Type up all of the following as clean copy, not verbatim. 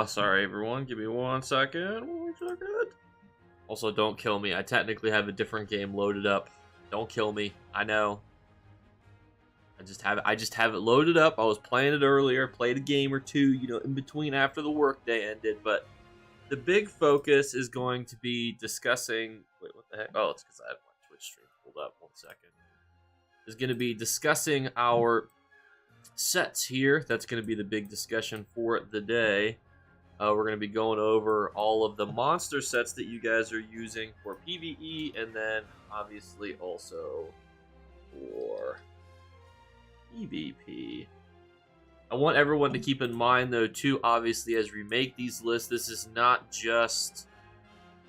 Sorry, everyone. Give me 1 second. 1 second. Also, don't kill me. I technically have a different game loaded up. Don't kill me. I know. I just have it loaded up. I was playing it earlier. Played a game or two, in between after the workday ended. But the big focus is going to be discussing. Wait, what the heck? Oh, it's because I have my Twitch stream pulled up. 1 second. Is going to be discussing our sets here. That's going to be the big discussion for the day. We're going to be going over all of the monster sets that you guys are using for PvE, and then obviously also for PvP. I want everyone to keep in mind, though, too, obviously, as we make these lists, this is not just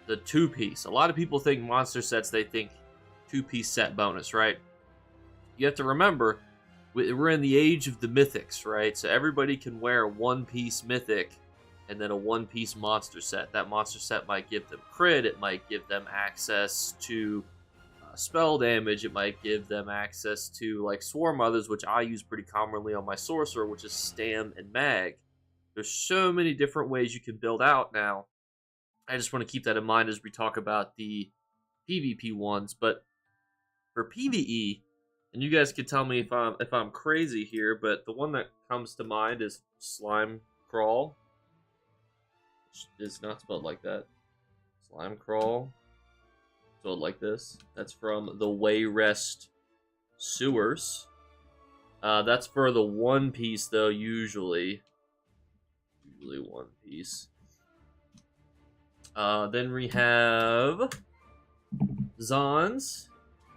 the two-piece. A lot of people think monster sets, they think two-piece set bonus, right? You have to remember, we're in the age of the mythics, right? So everybody can wear a one-piece mythic and then a one-piece monster set. That monster set might give them crit, it might give them access to spell damage, it might give them access to, like, Swarm Mothers, which I use pretty commonly on my Sorcerer, which is Stam and Mag. There's so many different ways you can build out now. I just want to keep that in mind as we talk about the PvP ones, but for PvE, and you guys can tell me if I'm crazy here, but the one that comes to mind is Slime Crawl. Which is not spelled like that. Slime Crawl. Spelled like this. That's from the Wayrest Sewers. That's for the one piece, though, usually. Usually one piece. Then we have Zons.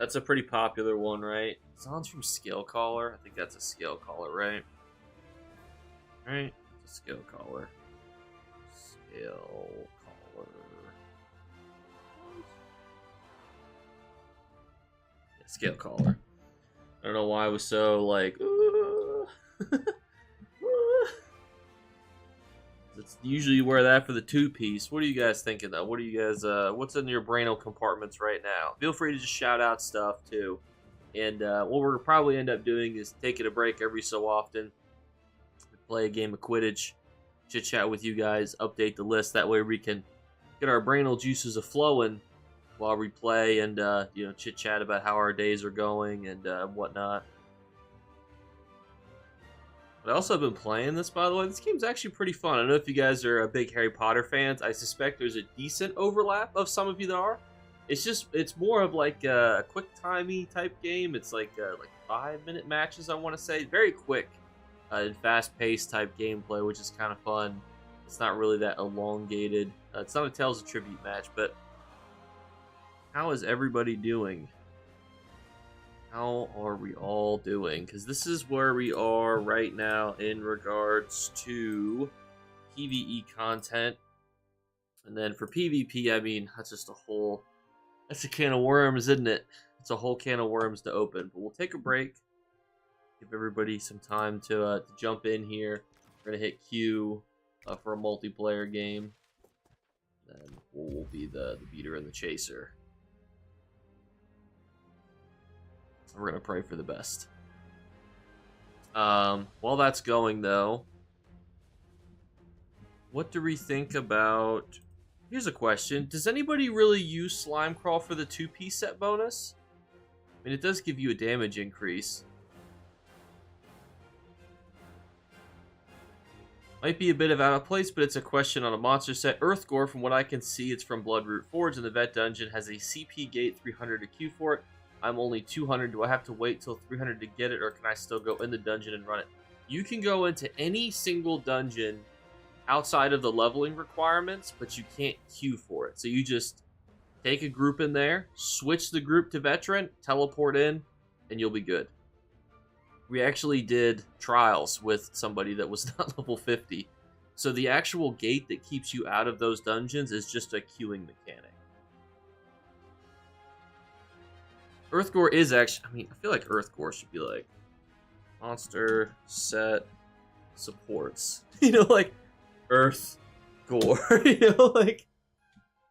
That's a pretty popular one, right? Zon's from Scale Caller. I think that's a Scale Caller, right? Right? It's a Scale Caller. Scale Caller. Yeah, Scale Caller. I don't know why I was so like, It's usually you wear that for the two-piece. What are you guys thinking, though? What are you guys, what's in your braino compartments right now? Feel free to just shout out stuff, too. And what we'll probably end up doing is taking a break every so often. Play a game of Quidditch. Chit-chat with you guys. Update the list. That way we can get our brainal juices a-flowing while we play and, chit-chat about how our days are going and whatnot. But I also have been playing this, by the way. This game's actually pretty fun. I don't know if you guys are big Harry Potter fans. I suspect there's a decent overlap of some of you that are. It's more of like a quick-timey type game. It's like 5-minute matches, I want to say. Very quick and fast-paced type gameplay, which is kind of fun. It's not really that elongated. It's not a Tales of Tribute match, but how is everybody doing? How are we all doing? Because this is where we are right now in regards to PvE content. And then for PvP, I mean, that's a can of worms, isn't it? It's a whole can of worms to open. But we'll take a break. Give everybody some time to jump in here. We're going to hit Q for a multiplayer game. Then we'll be the beater and the chaser. We're going to pray for the best. While that's going, though, what do we think about... Here's a question. Does anybody really use Slime Crawl for the two-piece set bonus? I mean, it does give you a damage increase. Might be a bit of out of place, but it's a question on a monster set. Earthgore, from what I can see, it's from Bloodroot Forge, and the Vet Dungeon has a CP gate 300 to Q for it. I'm only 200. Do I have to wait till 300 to get it, or can I still go in the dungeon and run it? You can go into any single dungeon outside of the leveling requirements, but you can't queue for it. So you just take a group in there, switch the group to Veteran, teleport in, and you'll be good. We actually did trials with somebody that was not level 50. So the actual gate that keeps you out of those dungeons is just a queuing mechanic. Earthgore is actually... I mean, I feel like Earthgore should be like... Monster set supports. Like... Earthgore. Like...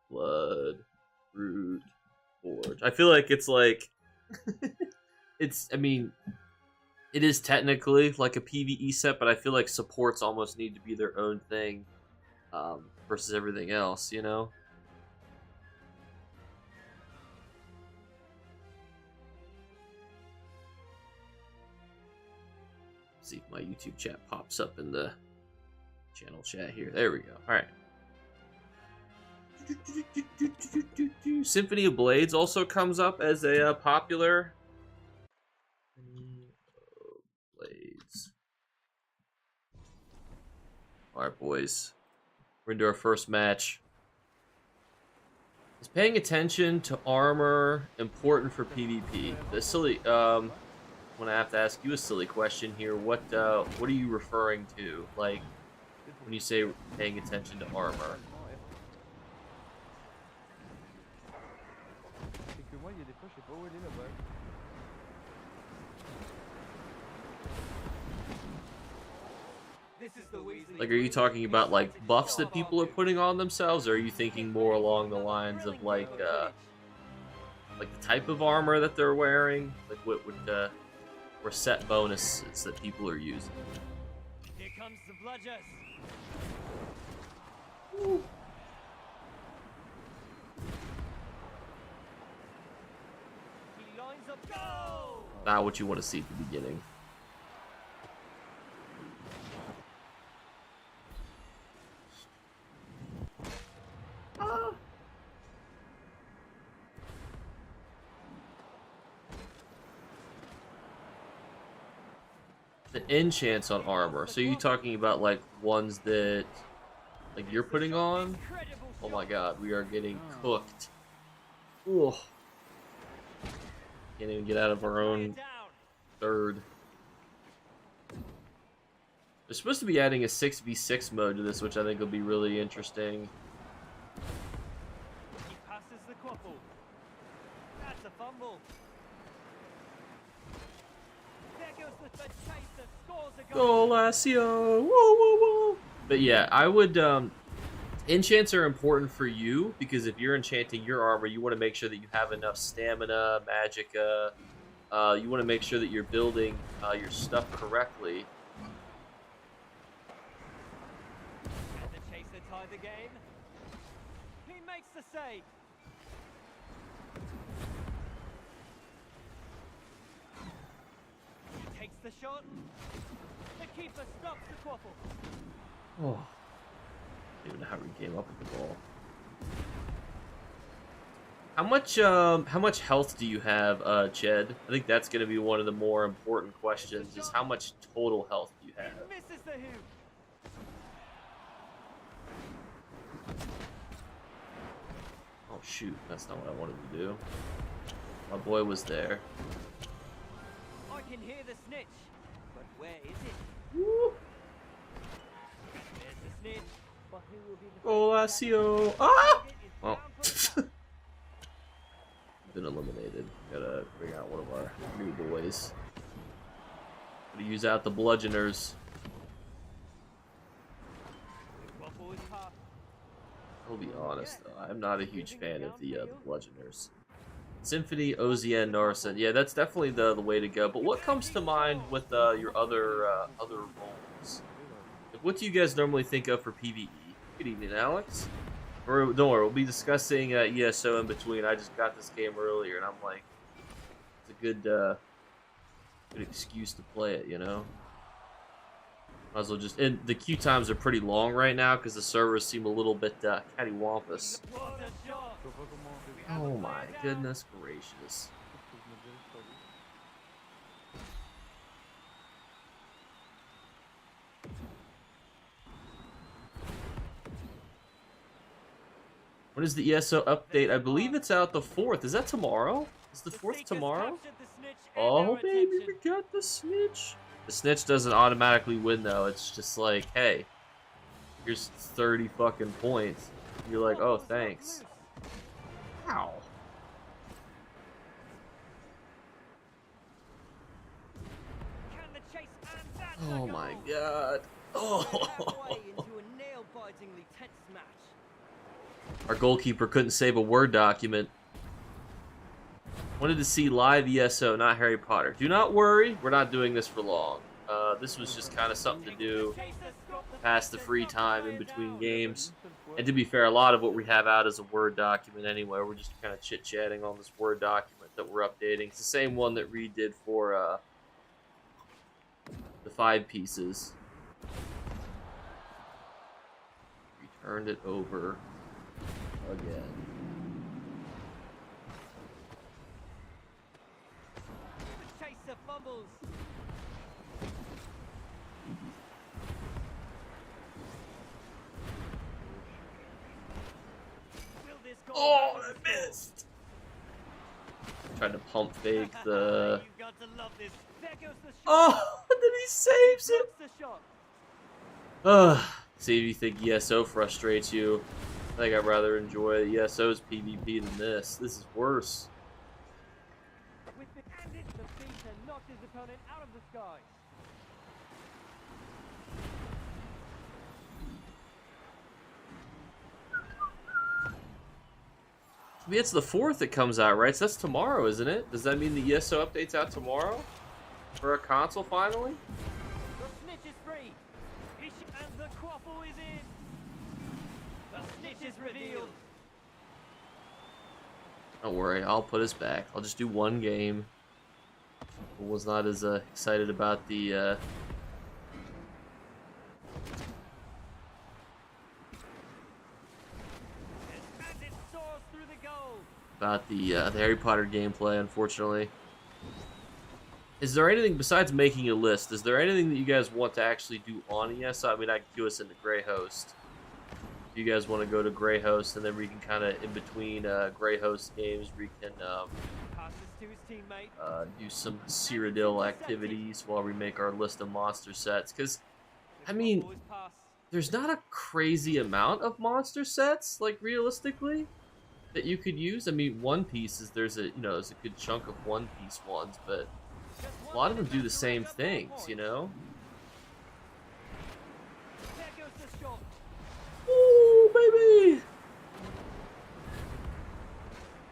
Blood... Root... Forge. I feel like it's like... I mean... It is technically like a PvE set, but I feel like supports almost need to be their own thing versus everything else, you know? See if my YouTube chat pops up in the channel chat here. There we go. All right. Symphony of Blades also comes up as a popular. Blades. All right, boys. We're into our first match. Is paying attention to armor important for PvP? The silly. When I have to ask you a silly question here, what are you referring to? Like when you say paying attention to armor? Like, are you talking about like buffs that people are putting on themselves, or are you thinking more along the lines of like the type of armor that they're wearing, like what would or set bonuses that people are using? Here comes the bludgers. He lines up. Go! Not what you want to see at the beginning. The enchants on armor. So you talking about like ones that like you're putting on? Oh my god, we are getting cooked. Ooh. Can't even get out of our own third. They're supposed to be adding a 6v6 mode to this, which I think will be really interesting. He passes the quaffle. That's a fumble. Go Lazio! Whoa, whoa, whoa! But yeah, I would. Enchants are important for you because if you're enchanting your armor, you want to make sure that you have enough stamina, magicka. You want to make sure that you're building your stuff correctly. And the chaser tied the game. He makes the save. He takes the shot. The keeper stops the quaffle. Oh, I don't even know how we came up with the ball. How much health do you have, Ched? I think that's going to be one of the more important questions. Is how much total health do you have? He misses the hoop. Oh shoot, that's not what I wanted to do. My boy was there. I can hear the snitch, but where is it? Woo. There's the snitch, but who will be the Lazio! Ah! Well, been eliminated. Gotta bring out one of our new boys. Gotta use out the bludgeoners. I'll be honest though, I'm not a huge fan of the bludgeoners. Symphony, Ozien, Narsen. Yeah, that's definitely the way to go. But what comes to mind with your other roles? Like, what do you guys normally think of for PvE? Good evening, Alex. Or don't worry, we'll be discussing ESO in between. I just got this game earlier, and I'm like, it's a good excuse to play it, you know. Might as well just. And the queue times are pretty long right now because the servers seem a little bit cattywampus. Oh my goodness gracious. When is the ESO update? I believe it's out the 4th. Is that tomorrow? Is the 4th tomorrow? Oh, baby, we got the snitch. The snitch doesn't automatically win, though. It's just like, hey, here's 30 fucking points. You're like, oh, thanks. Ow. Oh my god. Oh. Our goalkeeper couldn't save a Word document. Wanted to see live ESO, not Harry Potter. Do not worry, we're not doing this for long. This was just kind of something to do, pass the free time in between games. And to be fair, a lot of what we have out is a Word document anyway. We're just kind of chit-chatting on this Word document that we're updating. It's the same one that Reed did for the 5 pieces. Returned it over again. The chaser fumbles. Will this goal Oh, go I to score? missed! Tried to pump fake the... You've got to love this. There goes the shot. Oh, and then he saves it! Blocks the shot. Ugh. See if you think ESO frustrates you. I think I'd rather enjoy ESO's PvP than this. This is worse. With the and it's the beater knocked his opponent out of the sky. I mean, it's the 4th that comes out, right? So that's tomorrow, isn't it? Does that mean the ESO update's out tomorrow? For a console, finally? The snitch is free. And the quaffle is in. The snitch is revealed. Don't worry, I'll put us back. I'll just do one game. I was not as excited about the... And it soars through the goal. about the Harry Potter gameplay, unfortunately. Is there anything, besides making a list, is there anything that you guys want to actually do on ESO? I mean, I could do us into Grey Host. If you guys want to go to Grey Host, and then we can kind of, in between Grey Host games, we can Passes to his teammate. do some Cyrodiil activities while we make our list of monster sets. Because, I mean, Quaffle is passed. there's not a crazy amount of monster sets, like, realistically, that you could use. I mean, One Piece is, there's a good chunk of One Piece ones, but a lot of them do the same things, you know? There goes the shot. Ooh, baby!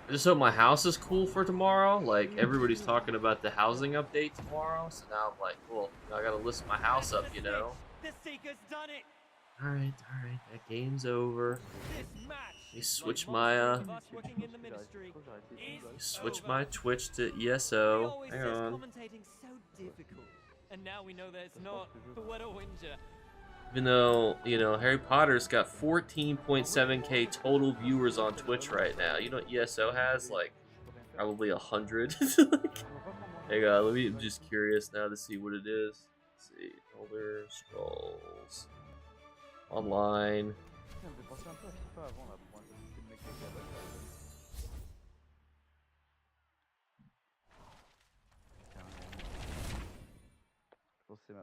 I just hope my house is cool for tomorrow. Like, everybody's talking about the housing update tomorrow, so now I'm like, well, I gotta list my house up, you know? The Seeker's done it. Alright, that game's over. This match. Let me switch like my, most of us working in the ministry, is switch over. my Twitch to We ESO. always Hang says on. commentating so difficult, and now we know that it's not. What a whinger. Even though, you know, Harry Potter's got 14.7k total viewers on Twitch right now. You know what ESO has? Like, probably 100. Like, hang on, I'm just curious now to see what it is. Let's see, Elder Scrolls Online.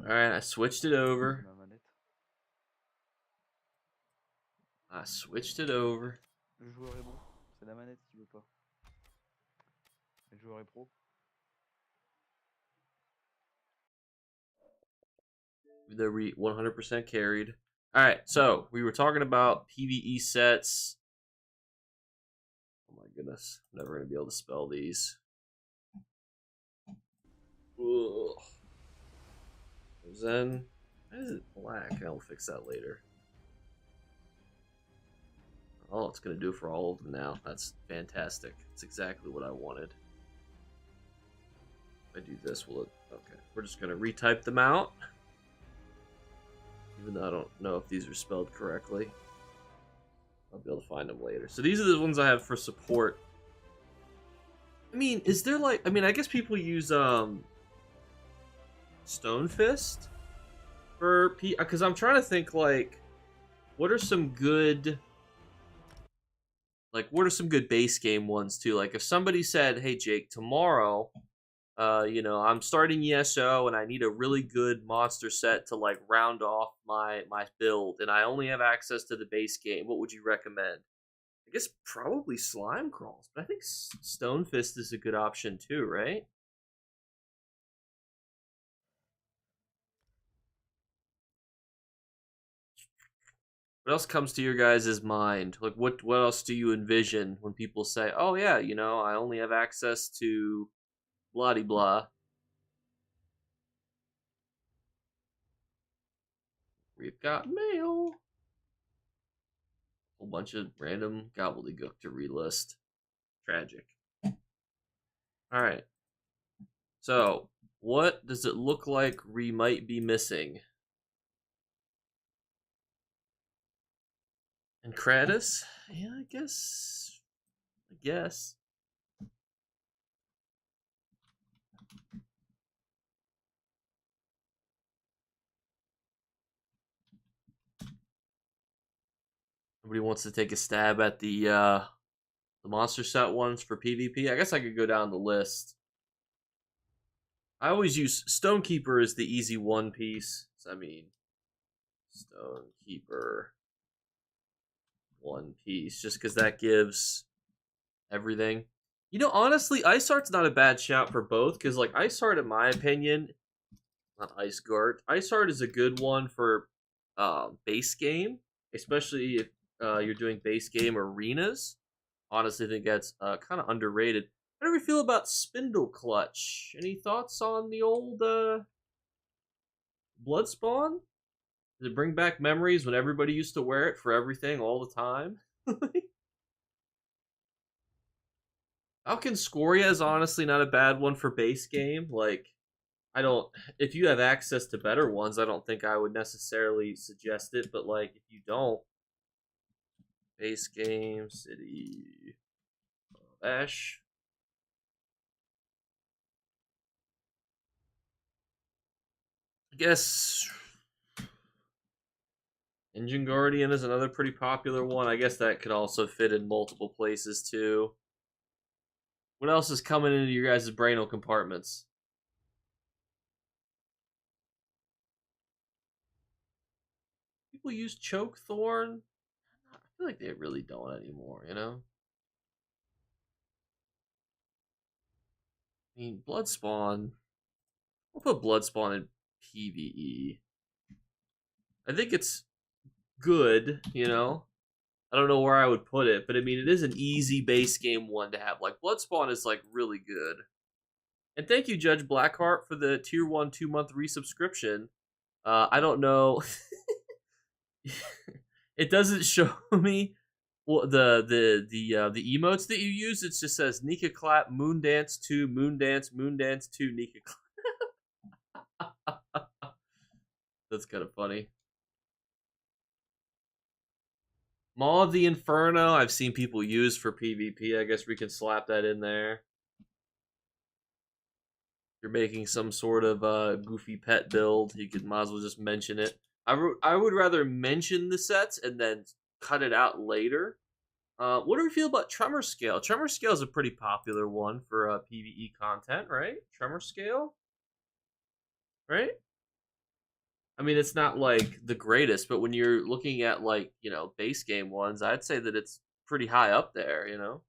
Alright, I switched it over. I switched it over. Le joueur est bon, c'est la manette qui veut pas. Le joueur est pro. They're 100% carried. Alright, so we were talking about PvE sets. Oh my goodness, I'm never going to be able to spell these. Ugh. Zen. Why is it black? I'll fix that later. Oh, it's going to do it for all of them now. That's fantastic. It's exactly what I wanted. If I do this, will it... Okay, we're just going to retype them out. Even though I don't know if these are spelled correctly. I'll be able to find them later. So these are the ones I have for support. I mean, is there like... I mean, I guess people use Stone Fist for because I'm trying to think, like, what are some good... Like, what are some good base game ones, too? Like, if somebody said, hey, Jake, tomorrow, you know, I'm starting ESO, and I need a really good monster set to, like, round off my build, and I only have access to the base game, what would you recommend? I guess probably Slime Crawls, but I think Stone Fist is a good option, too, right? What else comes to your guys' mind? Like, what else do you envision when people say, "Oh yeah, you know, I only have access to blah de blah." We've got mail. Whole bunch of random gobbledygook to relist. Tragic. All right. So, what does it look like we might be missing? And Kratos? Yeah, I guess. I guess. Nobody wants to take a stab at the monster set ones for PvP. I guess I could go down the list. I always use Stonekeeper as the easy one piece. So, I mean, Stonekeeper one piece, just because that gives everything. You know, honestly, Ice Heart's not a bad shout for both, because like Ice Heart, in my opinion, not Ice Guard. Ice Heart is a good one for base game, especially if you're doing base game arenas. Honestly, I think that's kind of underrated. How do we feel about Spindle Clutch? Any thoughts on the old Bloodspawn? Does it bring back memories when everybody used to wear it for everything all the time? Falcon Scoria is honestly not a bad one for base game. Like, I don't. If you have access to better ones, I don't think I would necessarily suggest it. But like, if you don't, base game city Ash. I guess Engine Guardian is another pretty popular one. I guess that could also fit in multiple places too. What else is coming into your guys' brainal compartments? People use Choke Thorn? I feel like they really don't anymore, you know? I mean, Bloodspawn. I'll put Bloodspawn in PvE. I think it's good, you know? I don't know where I would put it, but I mean, it is an easy base game one to have. Like, Bloodspawn is, like, really good. And thank you, Judge Blackheart, for the Tier 1 2-month resubscription. I don't know. It doesn't show me the emotes that you use. It just says Nika Clap, Moondance 2, Moondance, Moondance 2, Nika Clap. That's kind of funny. Maw of the Inferno, I've seen people use for PvP. I guess we can slap that in there. You're making some sort of goofy pet build, you could might as well just mention it. I would rather mention the sets and then cut it out later. What do we feel about Tremor Scale? Tremor Scale is a pretty popular one for PvE content, right? Tremor Scale, right? I mean, it's not like the greatest, but when you're looking at like, you know, base game ones, I'd say that it's pretty high up there, you know?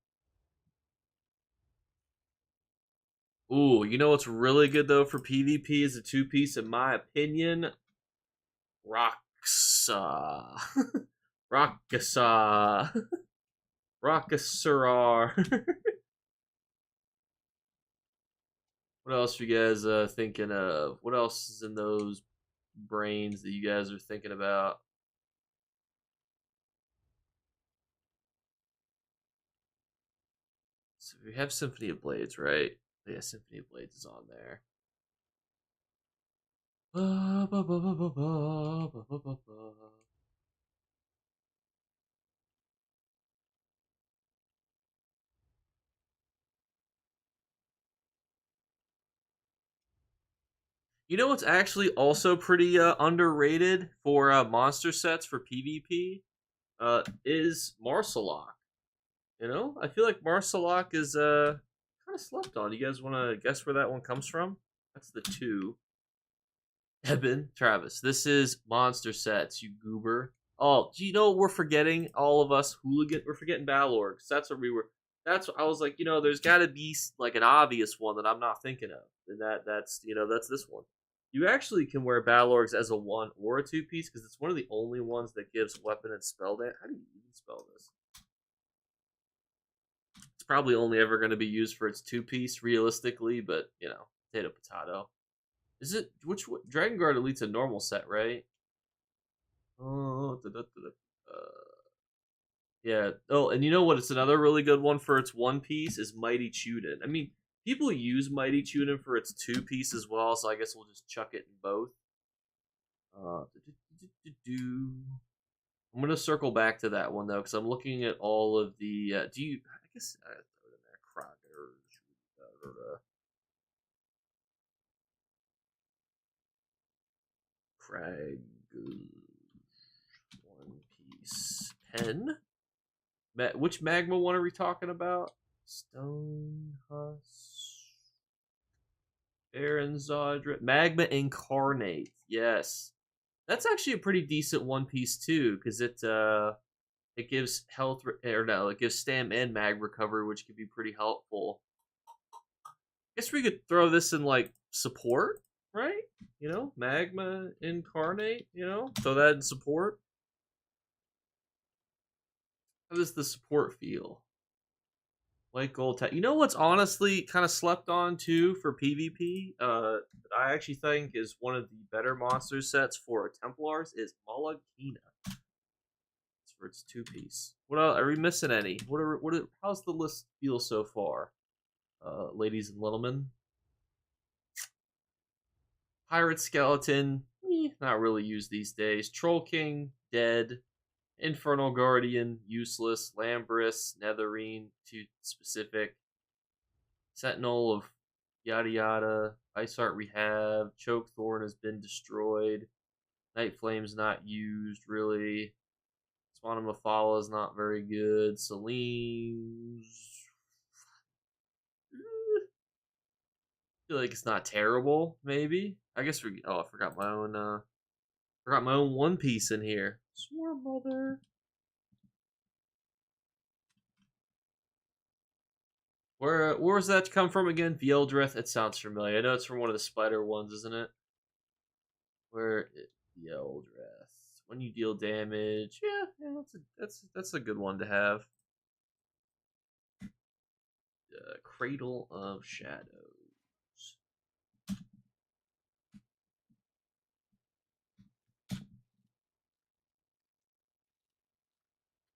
Ooh, you know what's really good though for PvP is a two-piece, in my opinion? Roxa. Rockasa. Rockasurar. What else are you guys thinking of? What else is in those brains that you guys are thinking about? So we have Symphony of Blades, right? Yeah, Symphony of Blades is on there. You know what's actually also pretty underrated for monster sets for PvP? Is Marsalok. You know, I feel like Marsalok is kind of slept on. You guys want to guess where that one comes from? That's the 2. Eben, Travis, this is monster sets, you goober. Oh, do you know what we're forgetting? All of us hooligan, we're forgetting Balor. That's where we were. That's what I was like. You know, there's got to be like an obvious one that I'm not thinking of, and that's you know that's this one. You actually can wear Battle Orgs as a 1 or a 2-piece because it's one of the only ones that gives weapon and spell damage. How do you even spell this? It's probably only ever going to be used for its 2-piece, realistically, but, you know, potato, potato. Is it, Dragon Guard Elite's a normal set, right? Oh, yeah. Oh, and you know what? It's another really good one for its 1-piece is Mighty Chuden. I mean, people use Mighty Chuden for its 2-piece as well, so I guess we'll just chuck it in both. I'm gonna circle back to that one though, because I'm looking at all of the. I guess I throw it in there. Crag 1-piece pen. Which magma one are we talking about? Stone Husk. Aaron Zodra. Magma Incarnate. Yes. That's actually a pretty decent 1-piece too, because it gives health it gives stam and mag recovery, which can be pretty helpful. I guess we could throw this in like support, right? You know, Magma Incarnate. You know, throw that in support. How does the support feel? White gold tech. You know what's honestly kind of slept on too for PvP? I actually think is one of the better monster sets for Templars is Malakina. It's for its 2-piece. What else? Are we missing any? How's the list feel so far, ladies and gentlemen? Pirate Skeleton, not really used these days. Troll King, dead. Infernal Guardian, useless. Lambris, Netherine, too specific. Sentinel of yada yada. Ice Heart Rehab. Chokethorn has been destroyed. Night Flame's not used, really. Swan of Mafala is not very good. Celine's. I feel like it's not terrible, maybe. I guess we. Oh, I forgot my own. Forgot my own 1-piece in here. Swarm Mother. Where was that come from again? Vieldreth. It sounds familiar. I know it's from one of the spider ones, isn't it? Where Vieldreth. When you deal damage, yeah, that's a good one to have. Cradle of Shadows.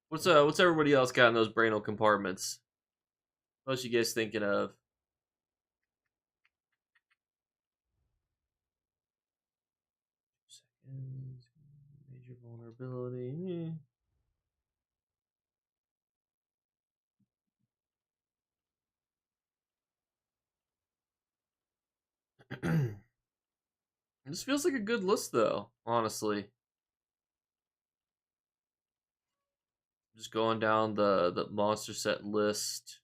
What's everybody else got in those brainal compartments? What else you guys thinking of? Seconds. Major vulnerability. This feels like a good list, though. Honestly, just going down the monster set list.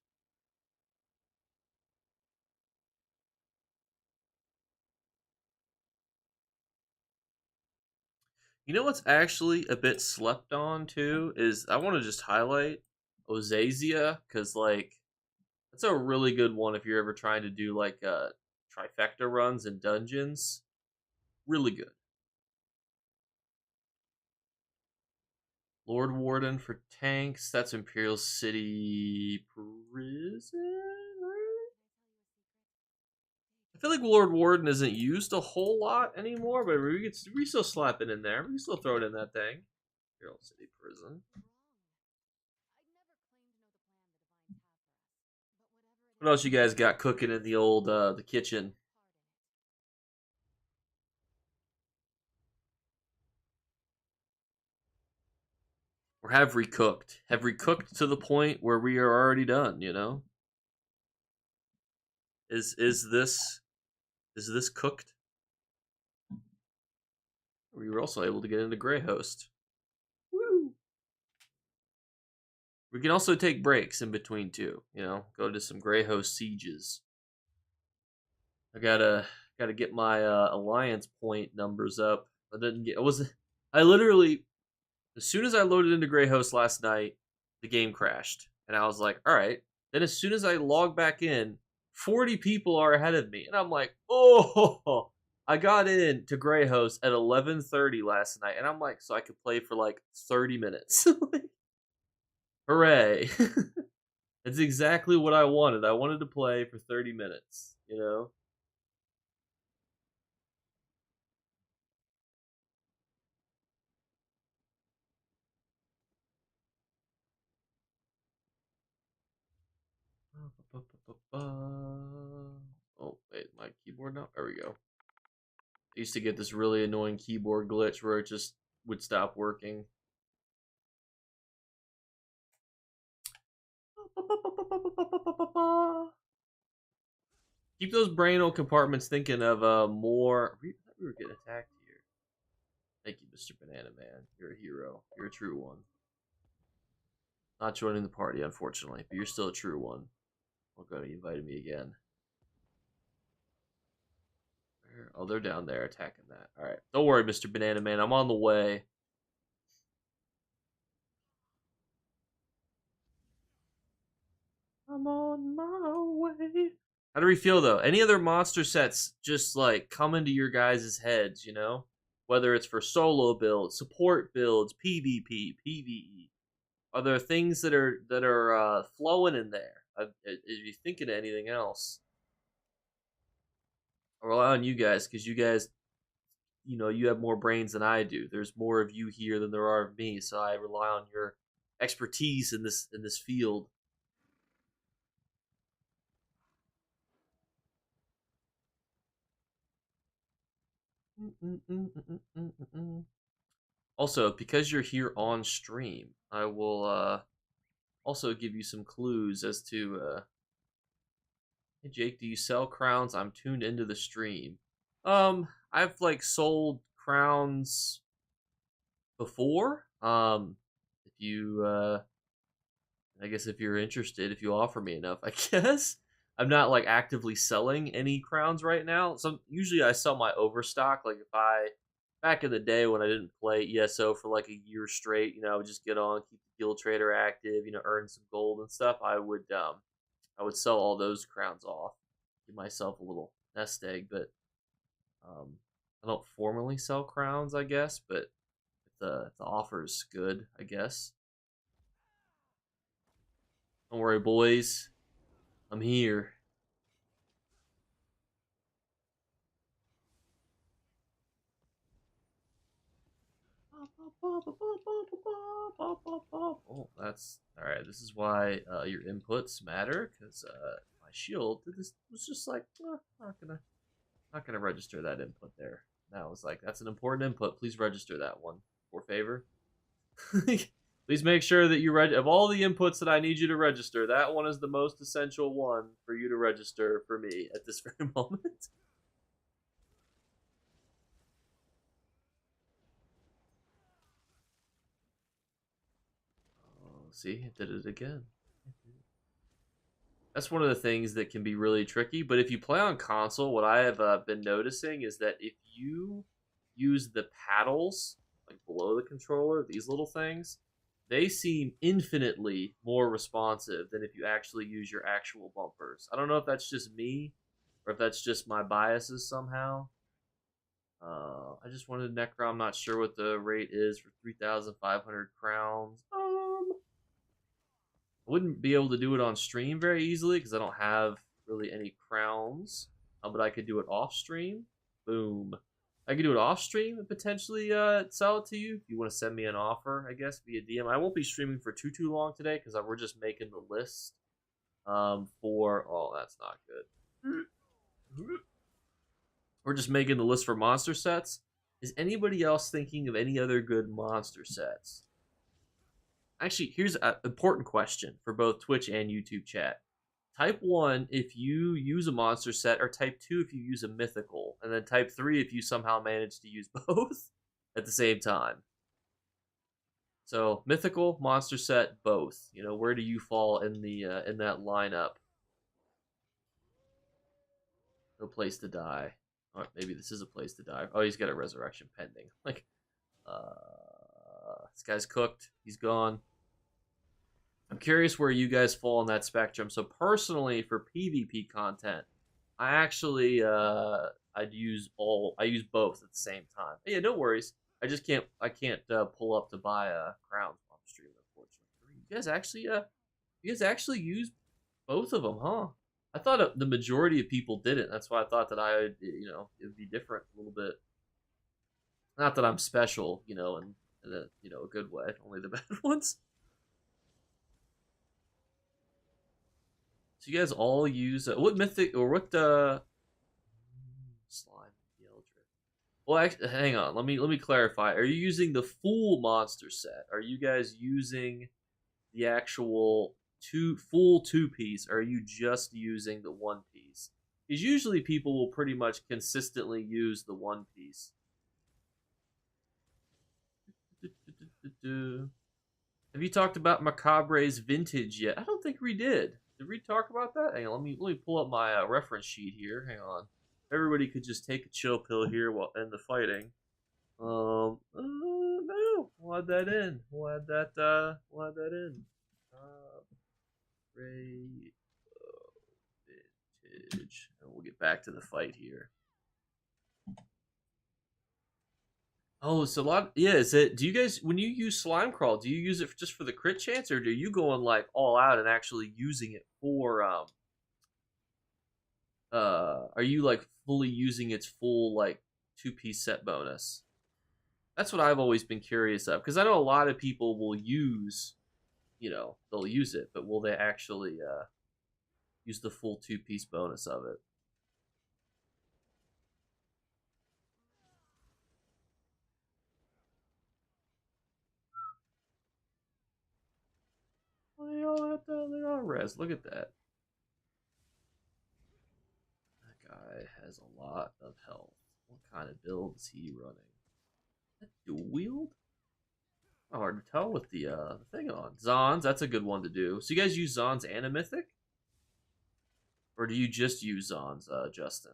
You know what's actually a bit slept on too is I want to just highlight Ozazia because like that's a really good one if you're ever trying to do like trifecta runs and dungeons. Really good. Lord Warden for tanks. That's Imperial City Prison, right? I feel like Lord Warden isn't used a whole lot anymore, but we still slap it in there. We can still throw it in that thing. Imperial City Prison. What else you guys got cooking in the old the kitchen? Or have recooked? Have recooked to the point where we are already done, you know? Is this cooked? We were also able to get into Grey Host. Woo! We can also take breaks in between too, you know, go to some Grey Host sieges. I gotta get my alliance point numbers up. I literally as soon as I loaded into Grey Host last night, the game crashed. And I was like, all right. Then as soon as I log back in, 40 people are ahead of me. And I'm like, oh, I got in to Grey Host at 11:30 last night, and I'm like, so I could play for like 30 minutes. Hooray! It's exactly what I wanted. I wanted to play for 30 minutes. You know. Oh wait, my keyboard now. There we go. I used to get this really annoying keyboard glitch where it just would stop working. Keep those brain compartments thinking of more. We were getting attacked here. Thank you, Mr. Banana Man. You're a hero. You're a true one. Not joining the party, unfortunately, but you're still a true one. Oh god, he invited me again. Oh, they're down there attacking that. Alright. Don't worry, Mr. Banana Man. I'm on the way. I'm on my way. How do we feel, though? Any other monster sets just, like, come into your guys' heads, you know? Whether it's for solo builds, support builds, PvP, PvE. Are there things that are flowing in there? If you thinking of anything else? I rely on you guys because you guys, you know, you have more brains than I do. There's more of you here than there are of me, so I rely on your expertise in this field. Also, because you're here on stream, I will also give you some clues as to hey Jake, do you sell crowns? I'm tuned into the stream. I've like sold crowns before. If you I guess if you're interested, if you offer me enough, I guess. I'm not like actively selling any crowns right now. Some usually I sell my overstock. Like if I back in the day when I didn't play ESO for like a year straight, you know, I would just get on, keep the guild trader active, you know, earn some gold and stuff. I would sell all those crowns off, give myself a little nest egg. But um, I don't formally sell crowns, I guess. But if the offer's good, I guess. Don't worry, boys. I'm here. Oh, that's all right. This is why your inputs matter, because my shield this was just like not gonna register that input there. Now I was like, that's an important input. Please register that one for favor. Please make sure that you of all the inputs that I need you to register, that one is the most essential one for you to register for me at this very moment. Oh, see, it did it again. That's one of the things that can be really tricky. But if you play on console, what I have been noticing is that if you use the paddles like below the controller, these little things, they seem infinitely more responsive than if you actually use your actual bumpers. I don't know if that's just me or if that's just my biases somehow. I just wanted Necro. I'm not sure what the rate is for 3,500 crowns. I wouldn't be able to do it on stream very easily because I don't have really any crowns. But I could do it off stream. Boom. I could do it off stream and potentially sell it to you if you want to send me an offer, I guess, via DM. I won't be streaming for too long today because we're just making the list for... Oh, that's not good. We're just making the list for monster sets. Is anybody else thinking of any other good monster sets? Actually, here's an important question for both Twitch and YouTube chat. Type 1 if you use a monster set, or type 2 if you use a mythical, and then type 3 if you somehow manage to use both at the same time. So mythical, monster set, both. You know, where do you fall in the in that lineup? No place to die. Or maybe this is a place to die. Oh, he's got a resurrection pending. Like, this guy's cooked. He's gone. I'm curious where you guys fall on that spectrum. So personally, for PvP content, I actually I use both at the same time. Yeah, no worries. I can't pull up to buy a Crowns on the stream, unfortunately. You guys actually use both of them, huh? I thought the majority of people didn't. That's why I thought that it would be different a little bit. Not that I'm special, in a good way. Only the bad ones. So you guys all use what mythic or what slime yellow drift? Well, actually, hang on. Let me clarify. Are you using the full monster set? Are you guys using the actual full two piece? Or are you just using the one piece? Because usually people will pretty much consistently use the one piece. Have you talked about Macabre's vintage yet? I don't think we did. Did we talk about that? Hang on, let me pull up my reference sheet here. Hang on. Everybody could just take a chill pill here while in the fighting. No, we'll add that in. We'll add that in. Ray vintage, and we'll get back to the fight here. Oh, it's a lot. Yeah, is it? Do you guys, when you use slime crawl, do you use it just for the crit chance, or do you go on like all out and actually using it for Are you like fully using its full like two-piece set bonus? That's what I've always been curious of, because I know a lot of people will use, they'll use it, but will they actually use the full two-piece bonus of it? They all res. Look at that. That guy has a lot of health. What kind of build is he running? That dual wield? Hard to tell with the thing on. Zons, that's a good one to do. So you guys use Zons and a mythic? Or do you just use Zons, Justin?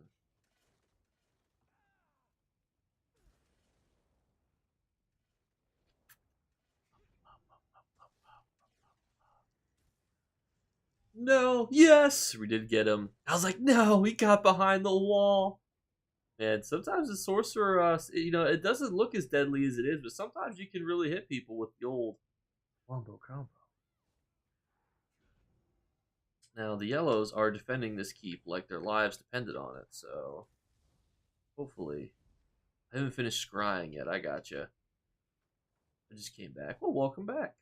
No, yes, we did get him. I was like, no, he got behind the wall. And sometimes the sorcerer, it doesn't look as deadly as it is, but sometimes you can really hit people with the old wombo combo. Now the yellows are defending this keep like their lives depended on it, so hopefully. I haven't finished scrying yet. I gotcha. I just came back. Well, welcome back.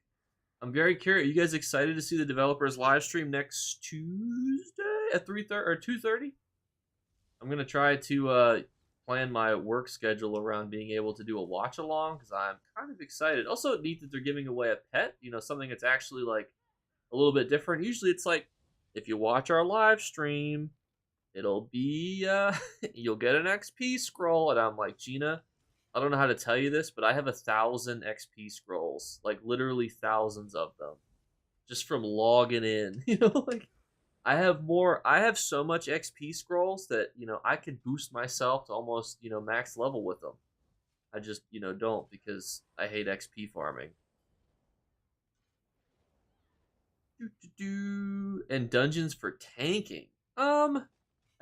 I'm very curious. Are you guys excited to see the developers live stream next Tuesday at 3:30 or 2:30? I'm gonna try to plan my work schedule around being able to do a watch along because I'm kind of excited. Also, neat that they're giving away a pet. Something that's actually like a little bit different. Usually, it's like if you watch our live stream, it'll be you'll get an XP scroll, and I'm like, Gina, I don't know how to tell you this, but I have 1,000 XP scrolls, like literally thousands of them, just from logging in. Like I have so much XP scrolls that I could boost myself to almost max level with them. I just don't, because I hate XP farming. And dungeons for tanking. I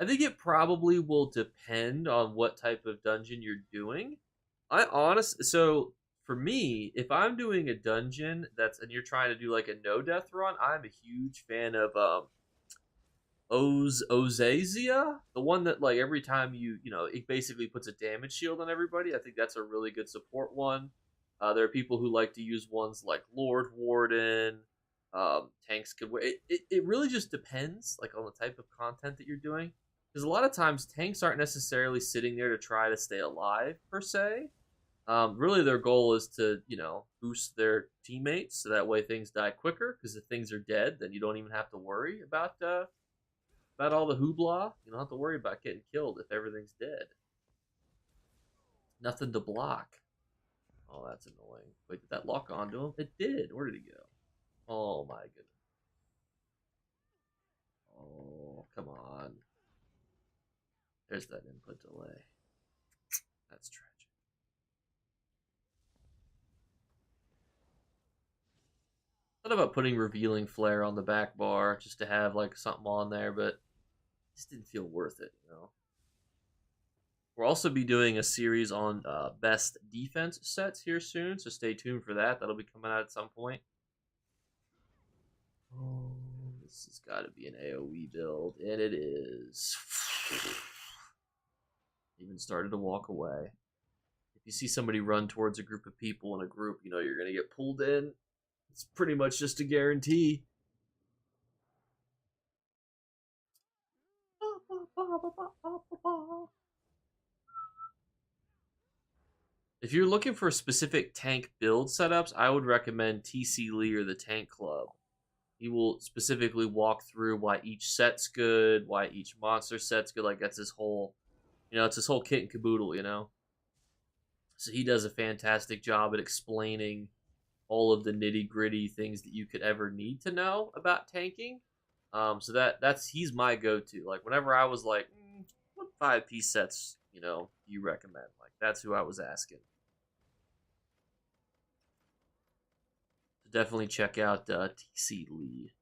think it probably will depend on what type of dungeon you're doing. So for me, if I'm doing a dungeon and you're trying to do like a no death run, I'm a huge fan of Ozazia, the one that like every time it basically puts a damage shield on everybody. I think that's a really good support one. There are people who like to use ones like Lord Warden. Tanks could wear it really just depends like on the type of content that you're doing, because a lot of times tanks aren't necessarily sitting there to try to stay alive per se. Really their goal is to boost their teammates so that way things die quicker, because if things are dead then you don't even have to worry about all the hoopla. You don't have to worry about getting killed if everything's dead. Nothing to block. Oh, that's annoying. Wait, did that lock onto him? It did. Where did he go? Oh my goodness. Oh, come on. There's that input delay. That's tragic. I thought about putting revealing flare on the back bar just to have like something on there, but it just didn't feel worth it. We'll also be doing a series on best defense sets here soon, so stay tuned for that. That'll be coming out at some point. Oh, this has got to be an AoE build, and it is. Even started to walk away. If you see somebody run towards a group of people in a group, you know you're going to get pulled in. It's pretty much just a guarantee. If you're looking for specific tank build setups, I would recommend TC Lee or the Tank Club. He will specifically walk through why each set's good, why each monster set's good. Like that's his whole, it's his whole kit and caboodle, So he does a fantastic job at explaining all of the nitty gritty things that you could ever need to know about tanking. So that's he's my go-to. Like whenever I was like, what 5-piece sets, do you recommend? Like that's who I was asking. So definitely check out TC Lee.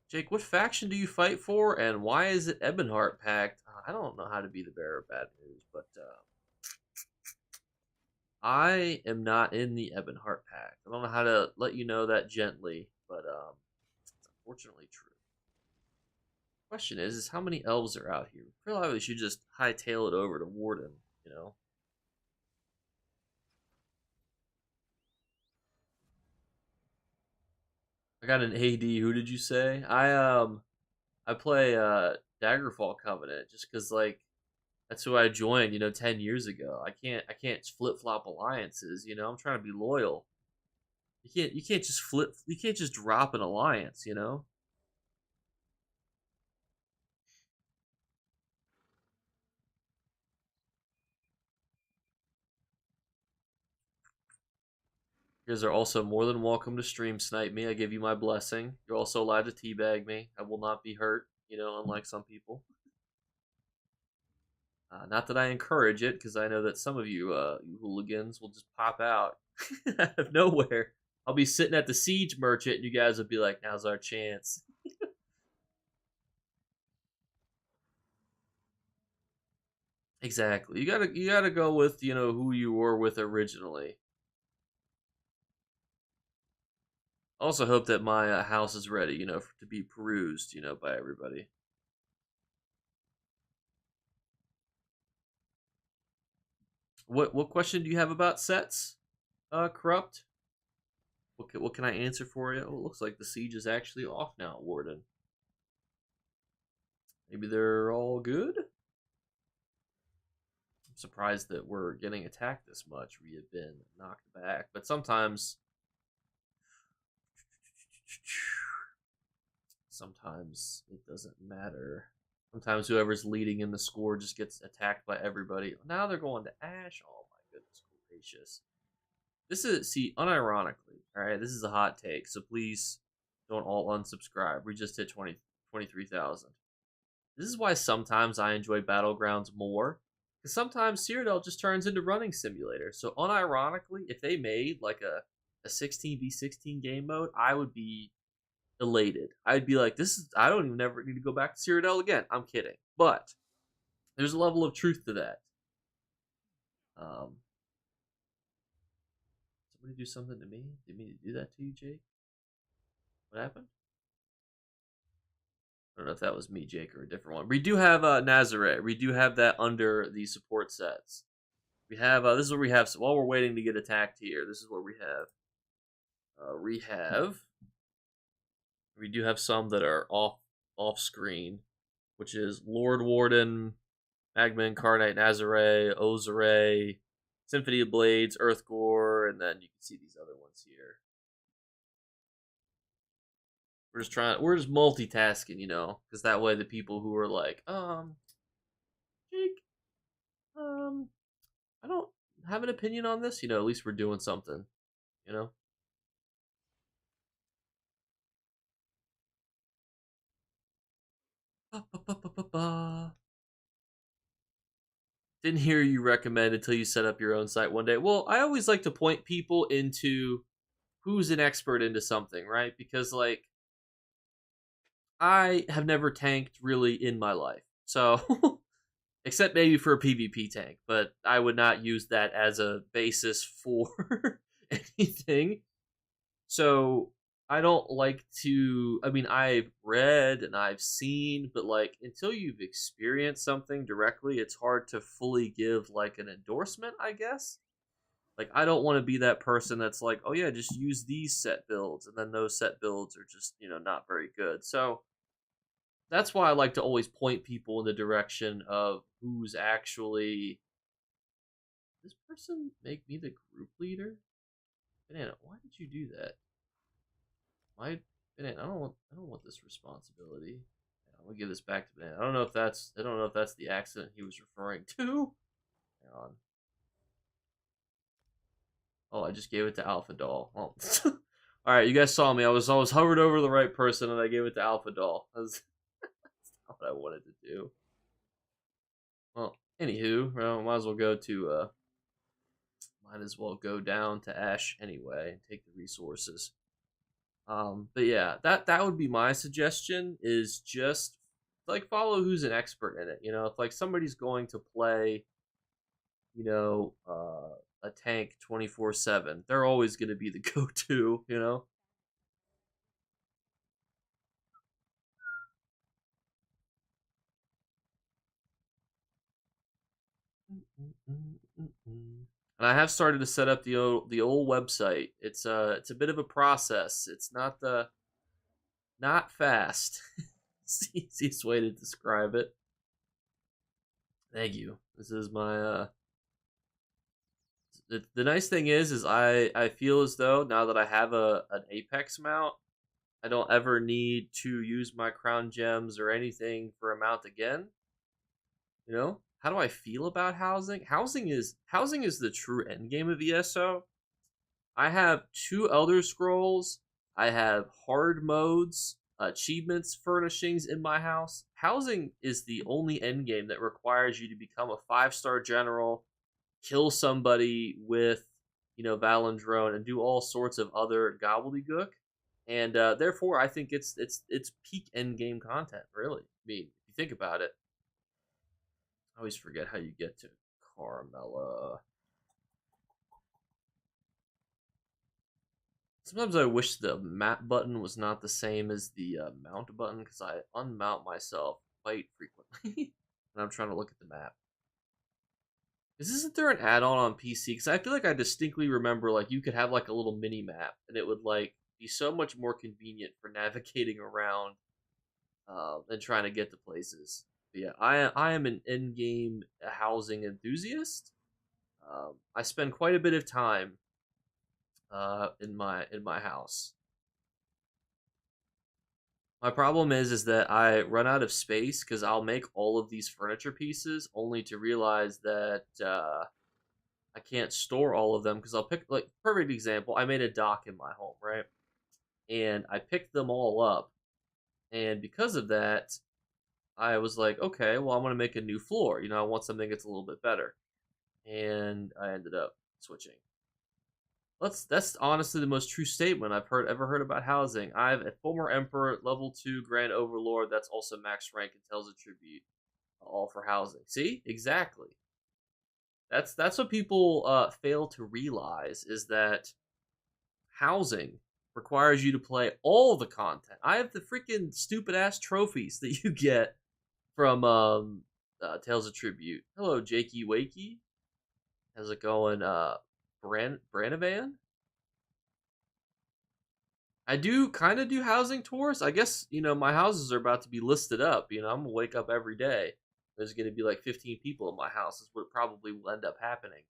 Jake, what faction do you fight for, and why is it Ebonheart packed? I don't know how to be the bearer of bad news, but I am not in the Ebonheart pact. I don't know how to let you know that gently, but it's unfortunately true. Question is how many elves are out here? Probably we should just hightail it over to Warden. I got an AD. Who did you say? I play Daggerfall Covenant just because like that's who I joined, 10 years ago. I can't flip flop alliances, I'm trying to be loyal. You can't just you can't just drop an alliance. You guys are also more than welcome to stream snipe me. I give you my blessing. You're also allowed to teabag me. I will not be hurt, unlike some people. Not that I encourage it, because I know that some of you hooligans will just pop out out of nowhere. I'll be sitting at the siege merchant, and you guys will be like, "Now's our chance." Exactly. You gotta go with who you were with originally. Also hope that my house is ready, to be perused, by everybody. What question do you have about sets? Corrupt. What can I answer for you? Oh, it looks like the siege is actually off now, Warden. Maybe they're all good. I'm surprised that we're getting attacked this much. We have been knocked back, but sometimes it doesn't matter. Sometimes whoever's leading in the score just gets attacked by everybody. Now they're going to Ash. Oh my goodness gracious. This is, see, unironically, alright, this is a hot take, so please don't all unsubscribe. We just hit 23,000. This is why sometimes I enjoy Battlegrounds more, because sometimes Cyrodiil just turns into running simulator. So unironically, if they made like a 16v16 game mode, I would be elated. I'd be like, I don't even ever need to go back to Cyrodiil again. I'm kidding. But there's a level of truth to that. Somebody do something to me? Did me do that to you, Jake? What happened? I don't know if that was me, Jake, or a different one. We do have Nazare. We do have that under the support sets. We have this is what we have. So while we're waiting to get attacked here, this is what we have. We do have some that are off screen, which is Lord Warden, Magma Incarnate, Nazare, Ozare, Symphony of Blades, Earthgore, and then you can see these other ones here. We're just multitasking, because that way the people who are like, Jake, I don't have an opinion on this, at least we're doing something, Didn't hear you recommend until you set up your own site one day. Well, I always like to point people into who's an expert into something, right? Because like I have never tanked really in my life. So except maybe for a PvP tank, but I would not use that as a basis for anything. So I don't like to. I mean, I've read and I've seen, but like until you've experienced something directly, it's hard to fully give like an endorsement, I guess. Like I don't want to be that person that's like, oh yeah, just use these set builds, and then those set builds are just not very good. So that's why I like to always point people in the direction of who's actually. This person make me the group leader? Banana, why did you do that? Why, Banana? I don't want this responsibility. I'm gonna give this back to Banana. I don't know if that's the accident he was referring to. Hang on. Oh, I just gave it to Alpha Doll. Oh. All right, you guys saw me. I was hovered over the right person, and I gave it to Alpha Doll. That's not what I wanted to do. Well, anywho, might as well go to might as well go down to Ash anyway and take the resources. But yeah, that would be my suggestion. Is just like follow who's an expert in it. If like somebody's going to play, a tank 24/7, they're always going to be the go-to. And I have started to set up the old website. It's a bit of a process. It's not fast. It's the easiest way to describe it. Thank you. This is my the nice thing is I feel as though now that I have an Apex mount, I don't ever need to use my crown gems or anything for a mount again. How do I feel about housing? Housing is the true end game of ESO. I have 2 Elder Scrolls. I have hard modes, achievements, furnishings in my house. Housing is the only end game that requires you to become a 5-star general, kill somebody with, Valendrone, and do all sorts of other gobbledygook. And therefore, I think it's peak end game content. Really, I mean, if you think about it, I always forget how you get to Carmella. Sometimes I wish the map button was not the same as the mount button because I unmount myself quite frequently when I'm trying to look at the map. Isn't there an add-on on PC? Because I feel like I distinctly remember like you could have like a little mini map and it would like be so much more convenient for navigating around and trying to get to places. But yeah, I am an in-game housing enthusiast. I spend quite a bit of time in my house. My problem is that I run out of space because I'll make all of these furniture pieces only to realize that I can't store all of them because I'll pick like perfect example. I made a dock in my home, right? And I picked them all up, and because of that, I was like, okay, well, I'm gonna make a new floor. I want something that's a little bit better, and I ended up switching. That's honestly the most true statement I've ever heard about housing. I've a former emperor, level 2 grand overlord. That's also max rank and tells a tribute, all for housing. See, exactly. That's what people fail to realize is that housing requires you to play all the content. I have the freaking stupid ass trophies that you get from Tales of Tribute. Hello, Jakey Wakey. How's it going, Branavan? I do kind of do housing tours. I guess, my houses are about to be listed up. I'm gonna wake up every day. There's gonna be like 15 people in my house, is what probably will end up happening.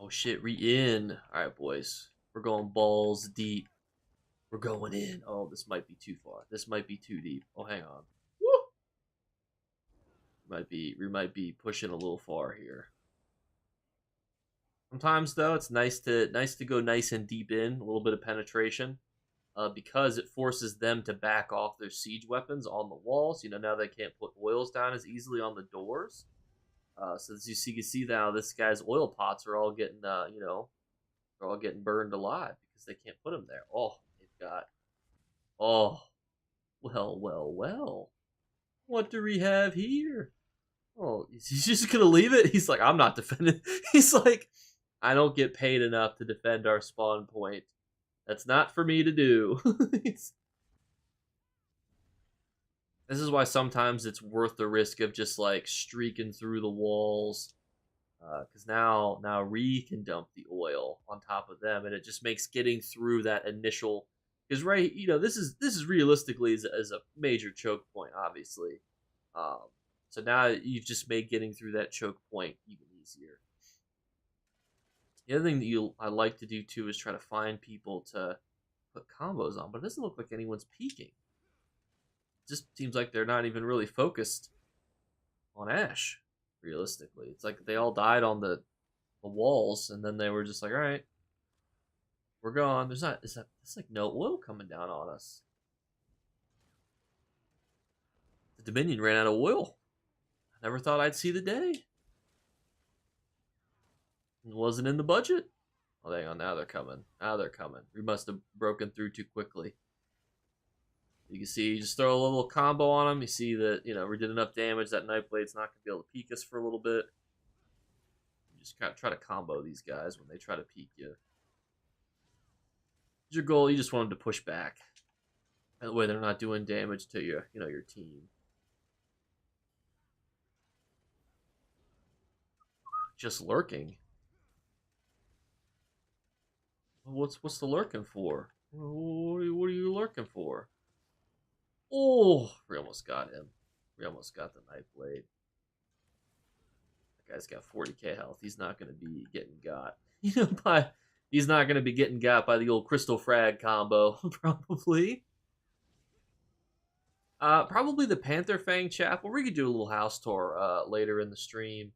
Oh shit, in. Alright, boys. We're going balls deep. We're going in. Oh, this might be too far. This might be too deep. Oh, hang on. Woo! We might be pushing a little far here. Sometimes though, it's nice to go nice and deep in, a little bit of penetration, because it forces them to back off their siege weapons on the walls. Now they can't put oils down as easily on the doors. So as you can see now, this guy's oil pots are all getting, they're all getting burned alive because they can't put them there. Oh, they've got, oh, well, well, well. What do we have here? Oh, he's just gonna leave it? He's like, I'm not defending. He's like, I don't get paid enough to defend our spawn point. That's not for me to do. This is why sometimes it's worth the risk of just like streaking through the walls, because now Ree can dump the oil on top of them, and it just makes getting through that initial. Because right, this is realistically is a major choke point, obviously. So now you've just made getting through that choke point even easier. The other thing that I like to do too is try to find people to put combos on, but it doesn't look like anyone's peeking. It just seems like they're not even really focused on Ash, realistically. It's like they all died on the walls, and then they were just like, all right, we're gone. There's like no oil coming down on us. The Dominion ran out of oil. I never thought I'd see the day. It wasn't in the budget. Oh, hang on, now they're coming. Now they're coming. We must have broken through too quickly. You can see, you just throw a little combo on them. You see that, we did enough damage. That Knife Blade's not going to be able to peek us for a little bit. You just kind of try to combo these guys when they try to peek you. Your goal, you just want them to push back. That way they're not doing damage to your team. Just lurking. What's the lurking for? What are you lurking for? Oh, we almost got him. We almost got the Knife Blade. That guy's got 40k health. He's not going to be getting got. He's not going to be getting got by the old Crystal Frag combo, probably. Probably the Panther Fang Chapel. We could do a little house tour later in the stream.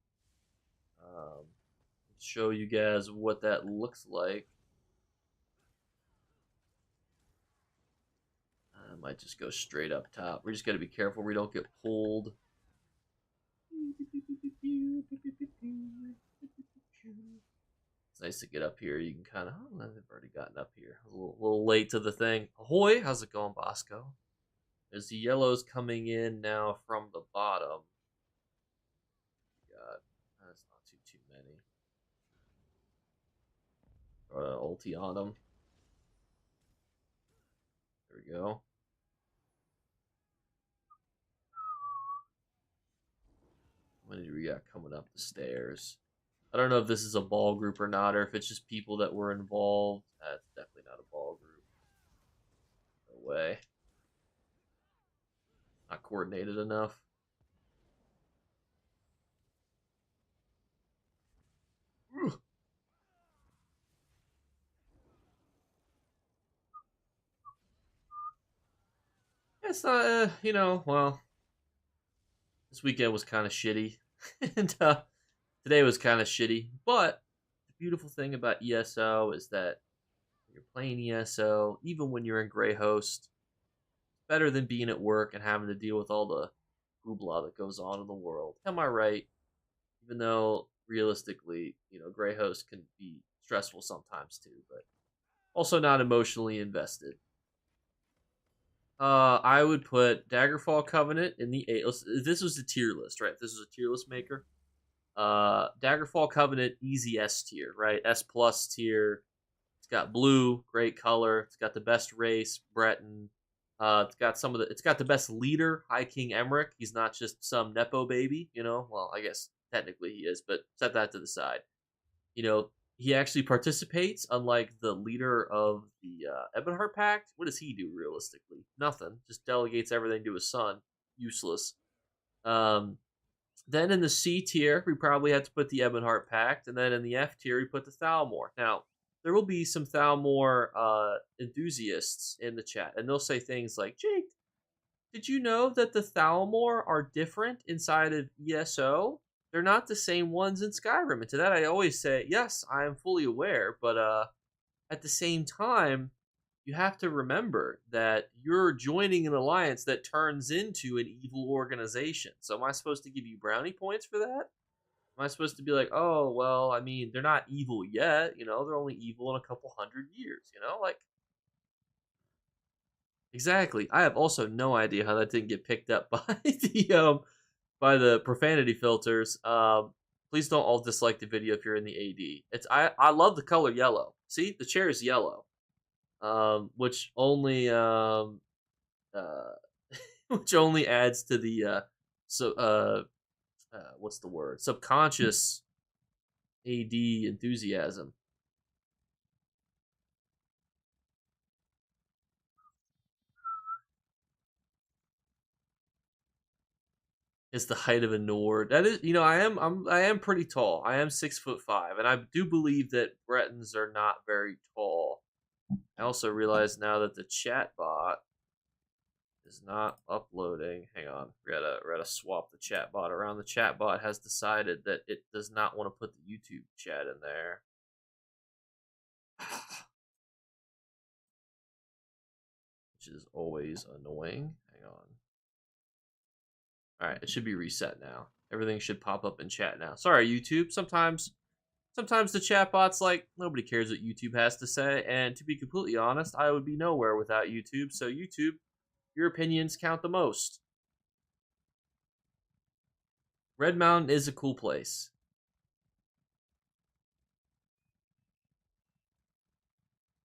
Show you guys what that looks like. I might just go straight up top. We just got to be careful we don't get pulled. It's nice to get up here. You can kind of... Oh, they've already gotten up here. A little late to the thing. Ahoy! How's it going, Bosco? There's the yellows coming in now from the bottom. God, that's not too many. Ulti on them. There we go. How many do we got coming up the stairs? I don't know if this is a ball group or not, or if it's just people that were involved. That's definitely not a ball group. No way. Not coordinated enough. It's not, well, this weekend was kind of shitty. And today was kind of shitty. But the beautiful thing about ESO is that when you're playing ESO, even when you're in Grey Host, it's better than being at work and having to deal with all the hoopla that goes on in the world. Am I right? Even though, realistically, Grey Host can be stressful sometimes too, but also not emotionally invested. I would put Daggerfall Covenant in the 8. This was the tier list, right? This was a tier list maker. Daggerfall Covenant, easy S tier, right? S plus tier. It's got blue, great color. It's got the best race, Breton. It's got the best leader, High King Emmerich. He's not just some Nepo baby, Well, I guess technically he is, but set that to the side. He actually participates, unlike the leader of the Ebonheart Pact. What does he do, realistically? Nothing. Just delegates everything to his son. Useless. Then in the C tier, we probably had to put the Ebonheart Pact, and then in the F tier, we put the Thalmor. Now, there will be some Thalmor enthusiasts in the chat, and they'll say things like, Jake, did you know that the Thalmor are different inside of ESO? they're not the same ones in Skyrim. And to that, I always say, yes, I am fully aware, but at the same time, you have to remember that you're joining an alliance that turns into an evil organization. So am I supposed to give you brownie points for that? Am I supposed to be like, oh, well, I mean, they're not evil yet, you know, they're only evil in a couple hundred years, you know? Like, exactly. I have also no idea how that didn't get picked up by the profanity filters. Please don't all dislike the video if you're in the AD. I love the color yellow. See, the chair is yellow, which only which only adds to the what's the word, subconscious AD enthusiasm. Is the height of a Nord. That is, you know, I am pretty tall. I am 6'5", and I do believe that Bretons are not very tall. I also realize now that the chat bot is not uploading. Hang on, we gotta swap the chat bot around. The chat bot has decided that it does not want to put the YouTube chat in there. Which is always annoying. Hang on. Alright, it should be reset now. Everything should pop up in chat now. Sorry, YouTube. Sometimes the chatbot's like, nobody cares what YouTube has to say, and to be completely honest, I would be nowhere without YouTube, so YouTube, your opinions count the most. Red Mountain is a cool place.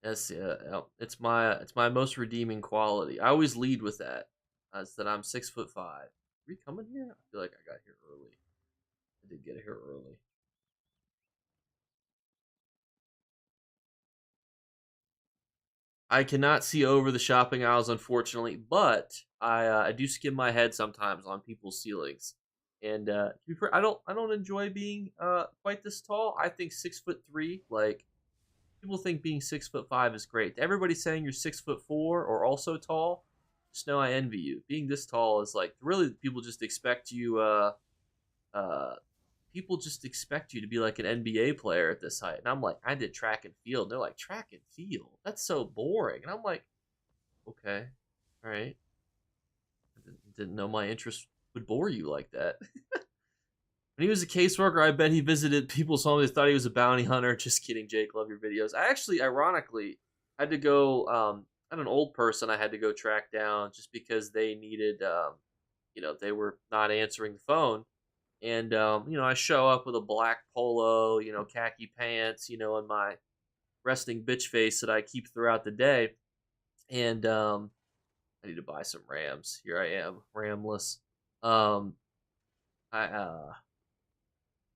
Yes, yeah, it's my most redeeming quality. I always lead with that. That's that I'm 6'5". Are we coming here? I feel like I got here early. I did get here early. I cannot see over the shopping aisles, unfortunately, but I do skim my head sometimes on people's ceilings. And to be fair, I don't enjoy being quite this tall. I think 6'3", like people think being 6'5" is great. Everybody's saying you're 6'4" or also tall. Just know I envy you. Being this tall is like really people just expect you people just expect you to be like an NBA player at this height. And I'm like, I did track and field. And they're like, track and field? That's so boring. And I'm like, okay, all right. I didn't know my interest would bore you like that. When he was a caseworker, I bet he visited people's homes. They thought he was a bounty hunter. Just kidding, Jake. Love your videos. I actually, ironically, had to go, at an old person I had to go track down just because they needed, they were not answering the phone. And, I show up with a black polo, khaki pants, and my resting bitch face that I keep throughout the day. And I need to buy some Rams. Here I am, Ramless. What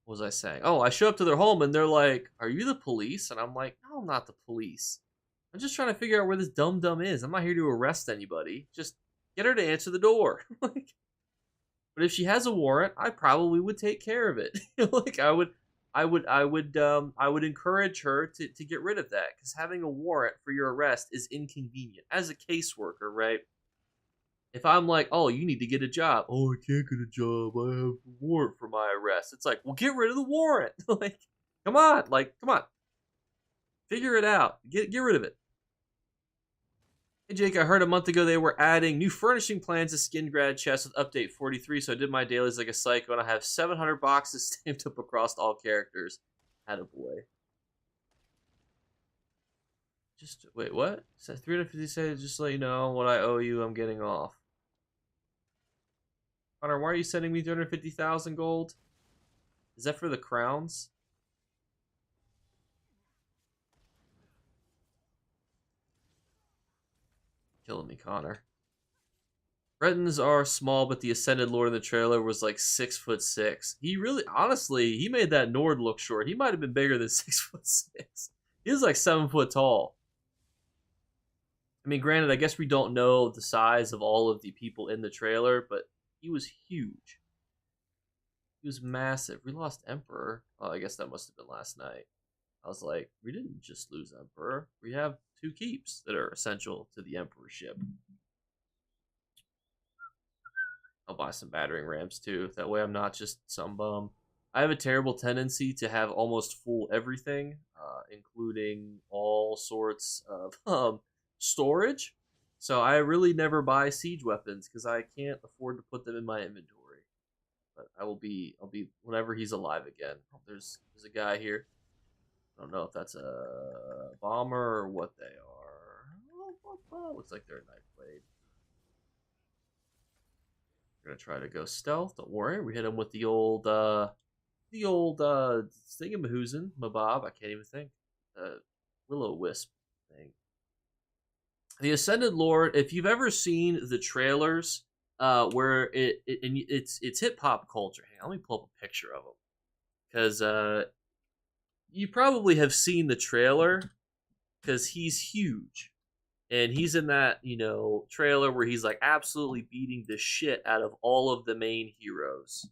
was I saying? Oh, I show up to their home and they're like, "Are you the police?" And I'm like, "No, I'm not the police. I'm just trying to figure out where this dumb is. I'm not here to arrest anybody. Just get her to answer the door." Like, but if she has a warrant, I probably would take care of it. Like I would encourage her to get rid of that because having a warrant for your arrest is inconvenient as a caseworker, right? If I'm like, oh, you need to get a job. Oh, I can't get a job. I have a warrant for my arrest. It's like, well, get rid of the warrant. Come on. Figure it out. Get rid of it. Hey, Jake, I heard a month ago they were adding new furnishing plans to Skin Grad Chest with update 43, so I did my dailies like a psycho, and I have 700 boxes stamped up across all characters. Attaboy. Just, wait, what? 350 says, just to let you know what I owe you, I'm getting off. Connor, why are you sending me 250,000 gold? Is that for the crowns? Killing me, Connor. Bretons are small, but the Ascended Lord in the trailer was like 6'6". He really, honestly, he made that Nord look short. He might have been bigger than 6'6". He was like 7 foot tall. I mean, granted, I guess we don't know the size of all of the people in the trailer, but he was huge. He was massive. We lost Emperor. Oh, I guess that must have been last night. I was like, we didn't just lose Emperor. We have 2 keeps that are essential to the Emperorship. I'll buy some battering rams too. That way I'm not just some bum. I have a terrible tendency to have almost full everything, including all sorts of storage. So I really never buy siege weapons because I can't afford to put them in my inventory. But I'll be whenever he's alive again. Oh, there's a guy here. I don't know if that's a bomber or what they are. Oh, looks like they're a knife blade. We're gonna try to go stealth. Don't worry, we hit him with the old thingamahoosin, mabob. I can't even think. Willow wisp thing. The Ascended Lord. If you've ever seen the trailers, where it's hip hop culture. Hang on, let me pull up a picture of him because you probably have seen the trailer because he's huge. And he's in that, trailer where he's like absolutely beating the shit out of all of the main heroes.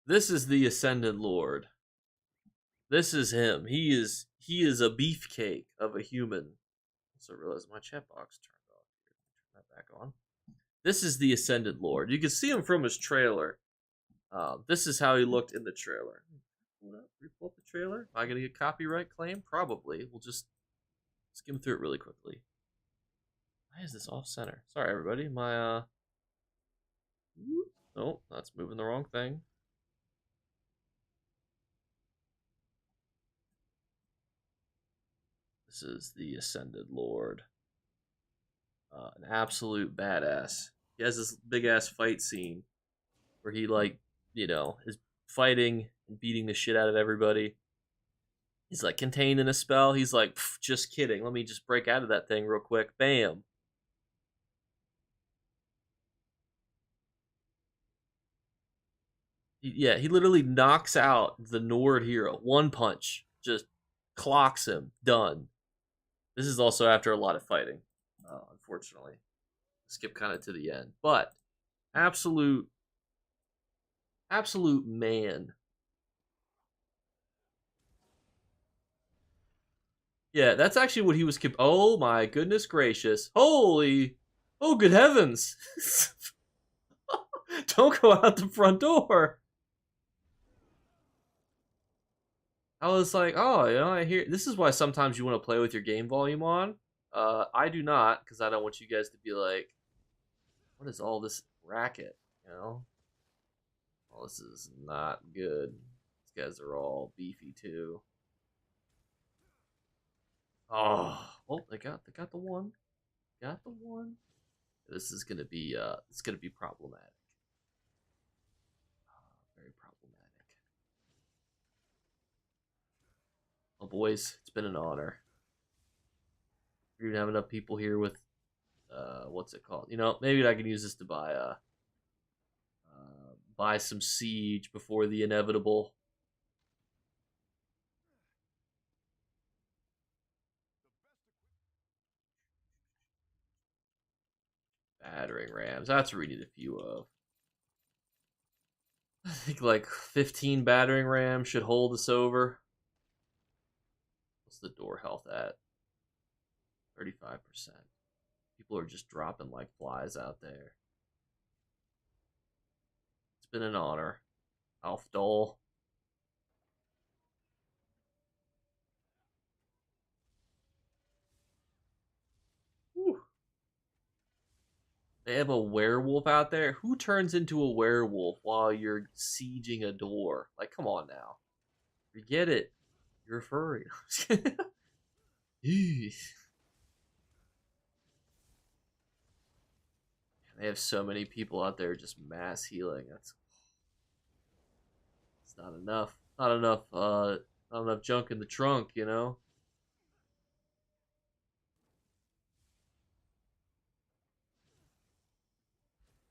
This is the Ascended Lord. This is him. He is a beefcake of a human. So I realize my chat box turned off. Turn that back on. This is the Ascended Lord. You can see him from his trailer. This is how he looked in the trailer. Pull up the trailer. Am I gonna get copyright claim? Probably. We'll just skim through it really quickly. Why is this off center? Sorry, everybody. My oh, that's moving the wrong thing. This is the Ascended Lord. An absolute badass. He has this big ass fight scene where he is fighting and beating the shit out of everybody. He's like contained in a spell. He's like, just kidding. Let me just break out of that thing real quick. Bam. He literally knocks out the Nord hero. One punch. Just clocks him. Done. This is also after a lot of fighting, unfortunately. Skip kind of to the end. But absolute man. Yeah, that's actually what he was. Oh my goodness gracious! Holy, oh good heavens! Don't go out the front door. I was like, oh, I hear. This is why sometimes you want to play with your game volume on. I do not, because I don't want you guys to be like, what is all this racket? Well, this is not good. These guys are all beefy too. Oh, they got the one. Got the one. This is gonna be problematic. Very problematic. Oh boys, it's been an honor. We even have enough people here with what's it called? Maybe I can use this to buy some siege before the inevitable. Battering rams. That's what we need a few of. I think like 15 battering rams should hold us over. What's the door health at? 35%. People are just dropping like flies out there. It's been an honor. Alfdol. They have a werewolf out there. Who turns into a werewolf while you're sieging a door? Like, come on now. Forget it. You're a furry. They have so many people out there just mass healing. It's not enough. Not enough junk in the trunk,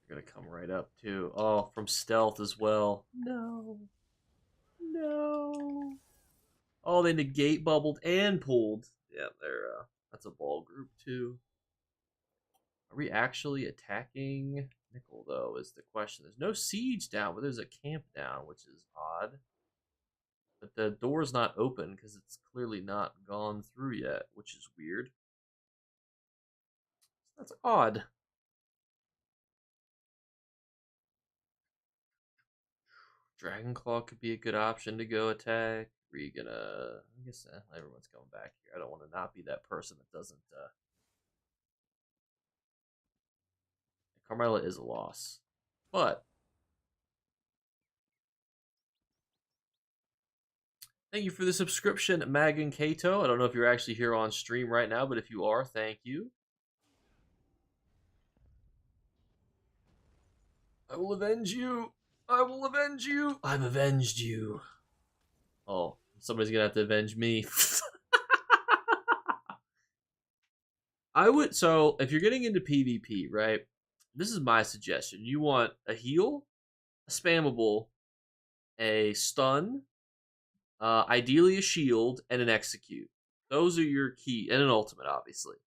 They're gonna come right up too. Oh, from stealth as well. No. No. Oh, they negate bubbled and pulled. Yeah, that's a ball group too. Are we actually attacking Nickel though? Is the question. There's no siege down, but there's a camp down, which is odd. But the door's not open because it's clearly not gone through yet, which is weird. That's odd. Dragon Claw could be a good option to go attack. Are you gonna? I guess everyone's coming back here. I don't want to not be that person that doesn't. Carmella is a loss, but thank you for the subscription, Magan Kato. I don't know if you're actually here on stream right now, but if you are, thank you. I will avenge you. I will avenge you. I've avenged you. Oh, somebody's gonna have to avenge me. I would. So, if you're getting into PvP, right? This is my suggestion. You want a heal, a spammable, a stun, ideally a shield, and an execute. Those are your key, and an ultimate, obviously.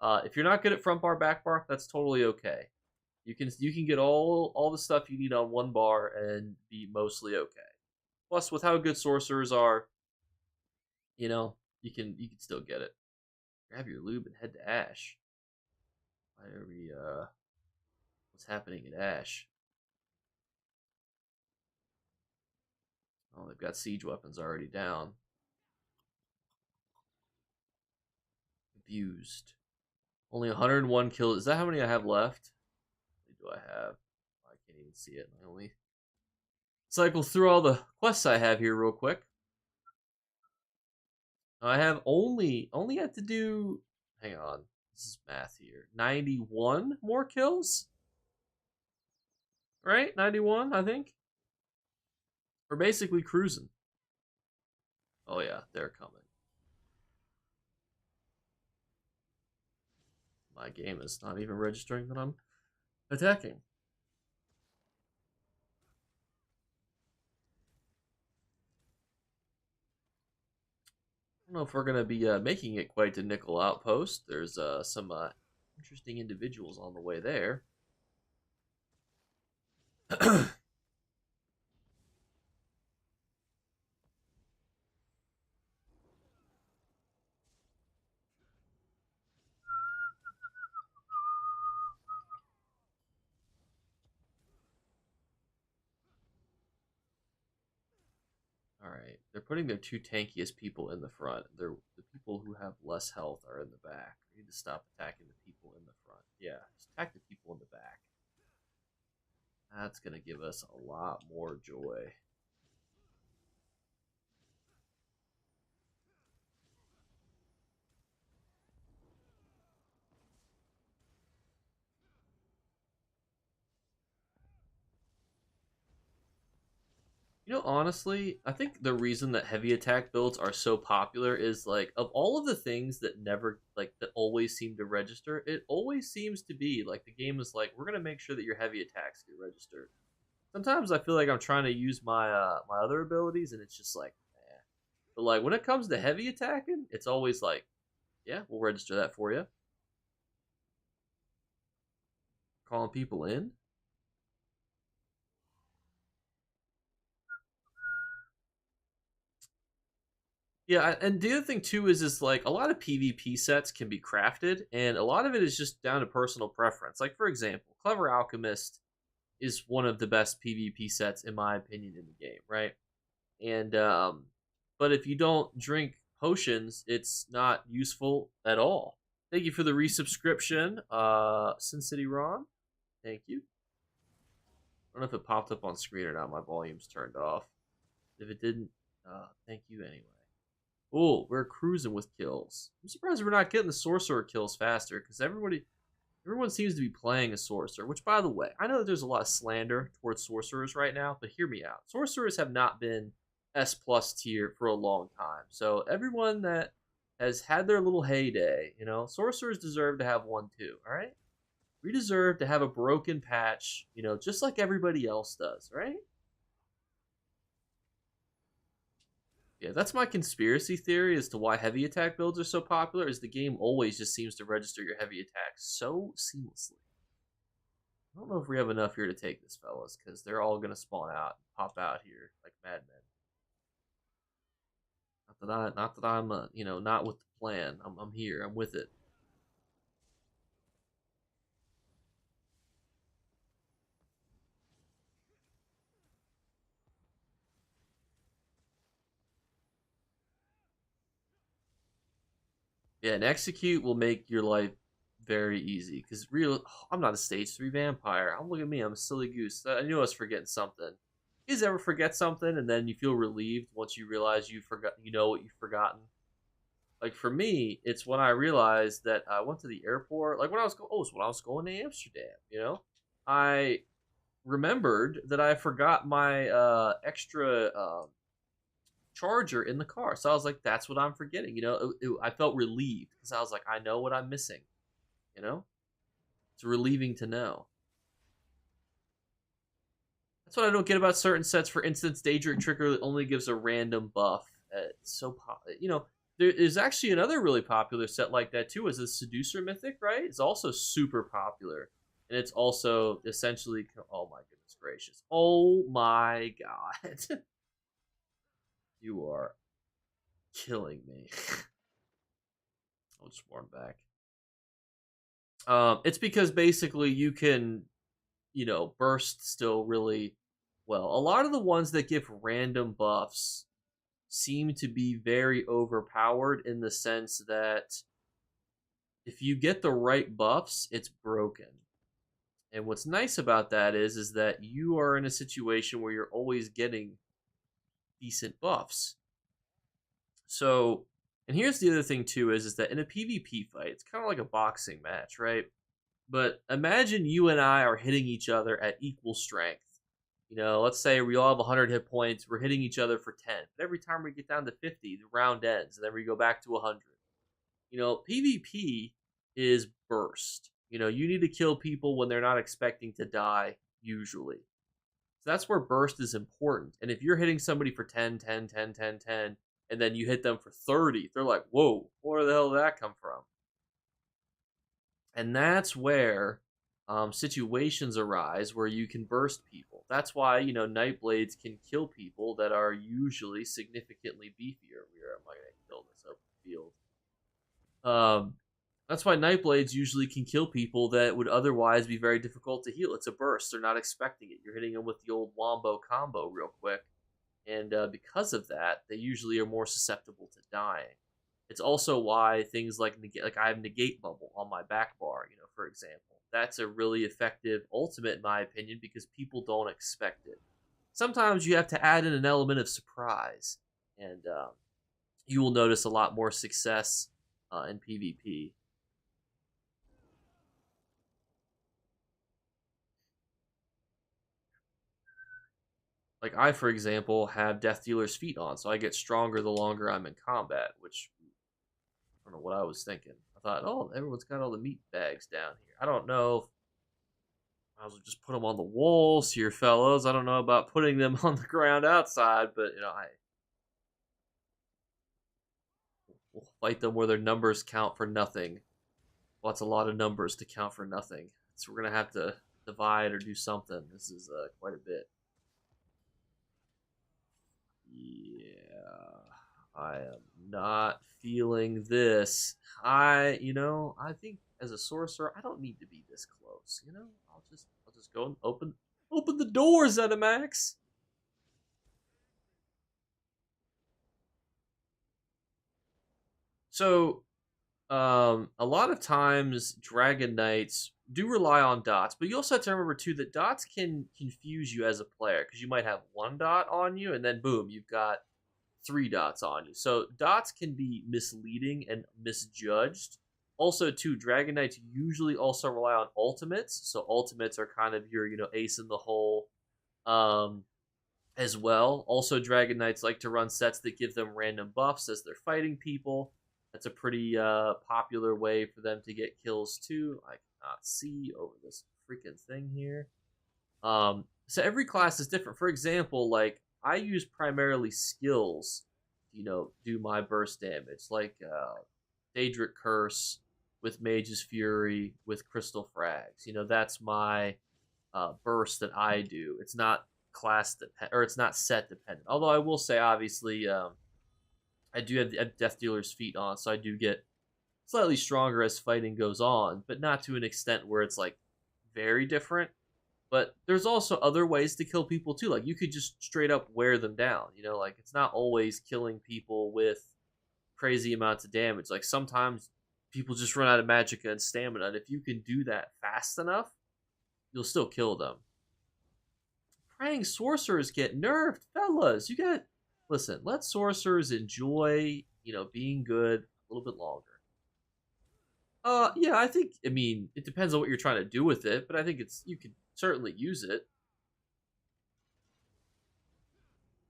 If you're not good at front bar, back bar, that's totally okay. You can get all the stuff you need on one bar and be mostly okay. Plus, with how good sorcerers are, you can still get it. Grab your lube and head to Ash. Why are we what's happening at Ash? Oh, they've got siege weapons already down. Abused. Only 101 kills. Is that how many I have left? What do I have? I can't even see it. I only cycle through all the quests I have here real quick. I have only have to do. Hang on, this is math here. 91 more kills, right? 91, I think. We're basically cruising. Oh yeah, they're coming. My game is not even registering that I'm attacking. I don't know if we're going to be making it quite to Nickel Outpost. There's some interesting individuals on the way there. All right, they're putting their two tankiest people in the front. The people who have less health are in the back. We need to stop attacking the people in the front. Yeah, just attack the people in the back. That's gonna give us a lot more joy. Honestly, I think the reason that heavy attack builds are so popular is like of all of the things that never that always seem to register, it always seems to be like the game is like we're gonna make sure that your heavy attacks get registered. Sometimes I feel like I'm trying to use my other abilities and it's just like, eh. But like when it comes to heavy attacking, it's always like, yeah, we'll register that for you. Calling people in. Yeah, and the other thing too is like a lot of PvP sets can be crafted, and a lot of it is just down to personal preference. Like for example, Clever Alchemist is one of the best PvP sets in my opinion in the game, right? And but if you don't drink potions, it's not useful at all. Thank you for the resubscription, Sin City Ron. Thank you. I don't know if it popped up on screen or not. My volume's turned off. If it didn't, thank you anyway. Oh, we're cruising with kills. I'm surprised we're not getting the sorcerer kills faster because everyone seems to be playing a sorcerer. Which, by the way, I know that there's a lot of slander towards sorcerers right now, but hear me out. Sorcerers have not been S plus tier for a long time. So everyone that has had their little heyday, sorcerers deserve to have one too. All right, we deserve to have a broken patch, just like everybody else does. Right? Yeah, that's my conspiracy theory as to why heavy attack builds are so popular. Is the game always just seems to register your heavy attacks so seamlessly. I don't know if we have enough here to take this, fellas, because they're all gonna spawn out, and pop out here like madmen. Not that I'm, not with the plan. I'm here. I'm with it. Yeah, and execute will make your life very easy. Because real, I'm not a stage 3 vampire. I'm Look at me, I'm a silly goose. I knew I was forgetting something. You guys ever forget something and then you feel relieved once you realize you forgot, you know what you've forgotten? Like for me, it's when I realized that I went to the airport. Like when I was oh, it's when I was going to Amsterdam. I remembered that I forgot my extra charger in the car. So I was like, that's what I'm forgetting. I felt relieved because I was like, I know what I'm missing. You know, it's relieving to know. That's what I don't get about certain sets. For instance, Daedric Trigger only gives a random buff. There is actually another really popular set like that too. Is the Seducer Mythic, right? It's also super popular, and it's also essentially. Oh my goodness gracious! Oh my god! You are killing me. I'll just warm back. It's because basically you can, burst still really well. A lot of the ones that give random buffs seem to be very overpowered in the sense that if you get the right buffs, it's broken. And what's nice about that is that you are in a situation where you're always getting decent buffs. So, and here's the other thing too is that in a PvP fight, it's kind of like a boxing match, right? But imagine you and I are hitting each other at equal strength. Let's say we all have 100 hit points. We're hitting each other for 10. But every time we get down to 50, the round ends, and then we go back to 100. PvP is burst. You need to kill people when they're not expecting to die, usually. So that's where burst is important. And if you're hitting somebody for 10, 10, 10, 10, 10, and then you hit them for 30, they're like, whoa, where the hell did that come from? And that's where situations arise where you can burst people. That's why, Nightblades can kill people that are usually significantly beefier. Where am I going to kill this up the field? That's why Nightblades usually can kill people that would otherwise be very difficult to heal. It's a burst. They're not expecting it. You're hitting them with the old wombo combo real quick. And because of that, they usually are more susceptible to dying. It's also why things like I have negate bubble on my back bar, for example. That's a really effective ultimate in my opinion because people don't expect it. Sometimes you have to add in an element of surprise, and you will notice a lot more success in PvP. Like I, for example, have Death Dealer's feet on, so I get stronger the longer I'm in combat, which I don't know what I was thinking. I thought, oh, everyone's got all the meat bags down here. I don't know if I was just put them on the walls here, fellows. I don't know about putting them on the ground outside, but I will fight them where their numbers count for nothing. Well, that's a lot of numbers to count for nothing. So we're gonna have to divide or do something. This is quite a bit. Yeah, I am not feeling this. I think as a sorcerer, I don't need to be this close. I'll just go and open the doors, Zenimax. So, a lot of times Dragon Knights do rely on dots, but you also have to remember too that dots can confuse you as a player because you might have one dot on you and then boom, you've got 3 dots on you. So dots can be misleading and misjudged. Also, too, Dragon Knights usually also rely on ultimates. So ultimates are kind of your, ace in the hole as well. Also, Dragon Knights like to run sets that give them random buffs as they're fighting people. That's a pretty popular way for them to get kills too. I cannot see over this freaking thing here. So every class is different. For example, like I use primarily skills, do my burst damage, like Daedric Curse with Mage's Fury with Crystal Frags. That's my burst that I do. It's not class dependent, or it's not set dependent. Although I will say, obviously, I do have Death Dealer's feet on, so I do get slightly stronger as fighting goes on, but not to an extent where it's like very different. But there's also other ways to kill people too. Like you could just straight up wear them down. Like it's not always killing people with crazy amounts of damage. Like sometimes people just run out of magicka and stamina. And if you can do that fast enough, you'll still kill them. Praying sorcerers get nerfed, fellas. You got listen. Let sorcerers enjoy, being good a little bit longer. Yeah, I mean, it depends on what you're trying to do with it, but I think you can certainly use it.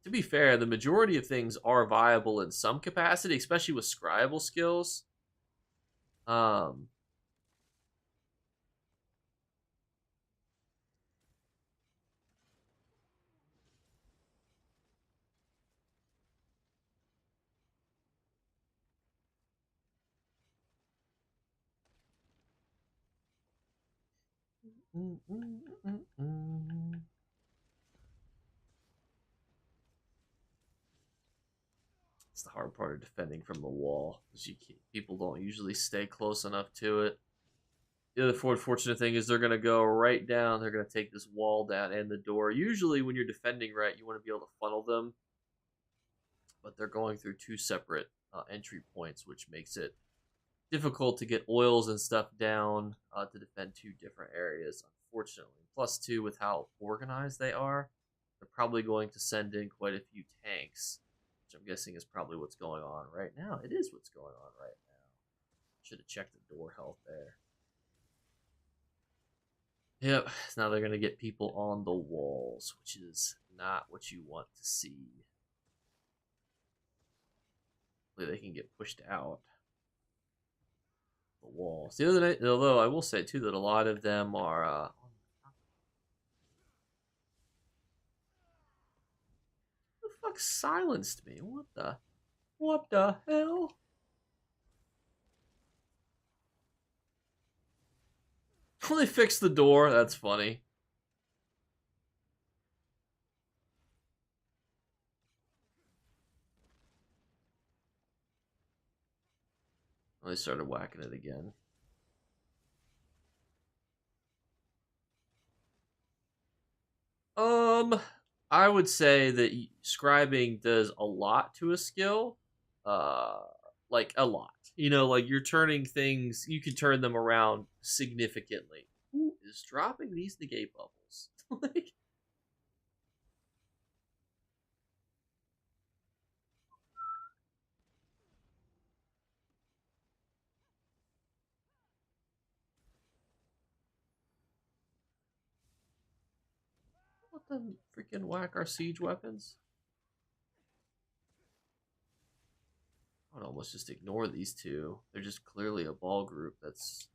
To be fair, the majority of things are viable in some capacity, especially with scribal skills. Um, mm, mm, mm, mm. It's the hard part of defending from the wall, because people don't usually stay close enough to it. The other fortunate thing is they're going to go right down. They're going to take this wall down and the door. Usually, when you're defending right, you want to be able to funnel them, but they're going through two separate entry points, which makes it difficult to get oils and stuff down to defend two different areas, unfortunately. Plus, two, with how organized they are, they're probably going to send in quite a few tanks, which I'm guessing is probably what's going on right now. It is what's going on right now. Should have checked the door health there. Yep, now they're going to get people on the walls, which is not what you want to see. Hopefully they can get pushed out the walls. Although I will say, too, that a lot of them are... Who the fuck silenced me? What the hell? Well, they fixed the door. That's funny. Well, they started whacking it again. I would say that scribing does a lot to a skill. Like a lot. Like you're turning things, you can turn them around significantly. Who is dropping these negate bubbles? Like, what the freaking whack our siege weapons? I would almost just ignore these two. They're just clearly a ball group that's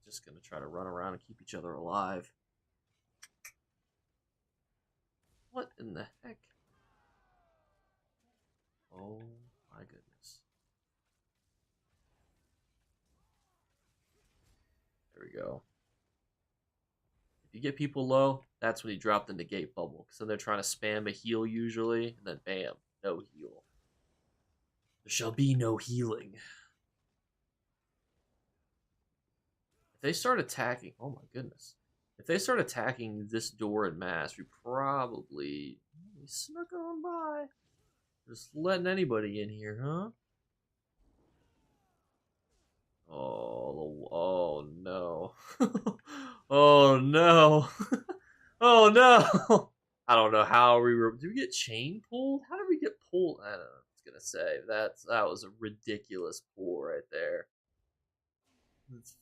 just gonna try to run around and keep each other alive. What in the heck? Oh my goodness. There we go. If you get people low, that's when you drop the negate bubble. Because then they're trying to spam a heal usually, and then bam, no heal. There shall be no healing. If they start attacking, oh my goodness. If they start attacking this door in mass, we snuck on by. Just letting anybody in here, huh? Oh no. Oh no. Oh no. I don't know how we were. Did we get chain pulled? How did we get pulled? I don't know. I was gonna say that was a ridiculous pull right there. It's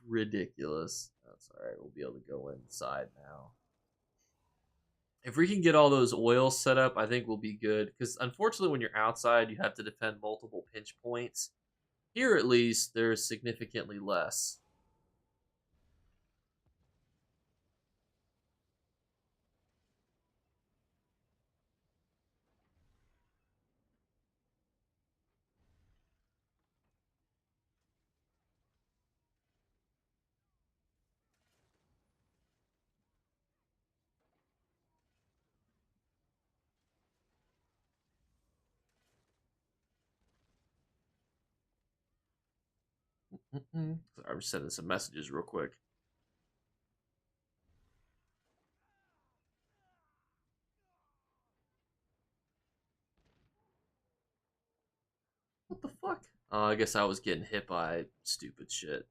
ridiculous. That's all right. We'll be able to go inside now. If we can get all those oils set up, I think we'll be good. Because unfortunately, when you're outside, you have to defend multiple pinch points. Here, at least, there's significantly less. I'm just sending some messages real quick. What the fuck? I guess I was getting hit by stupid shit.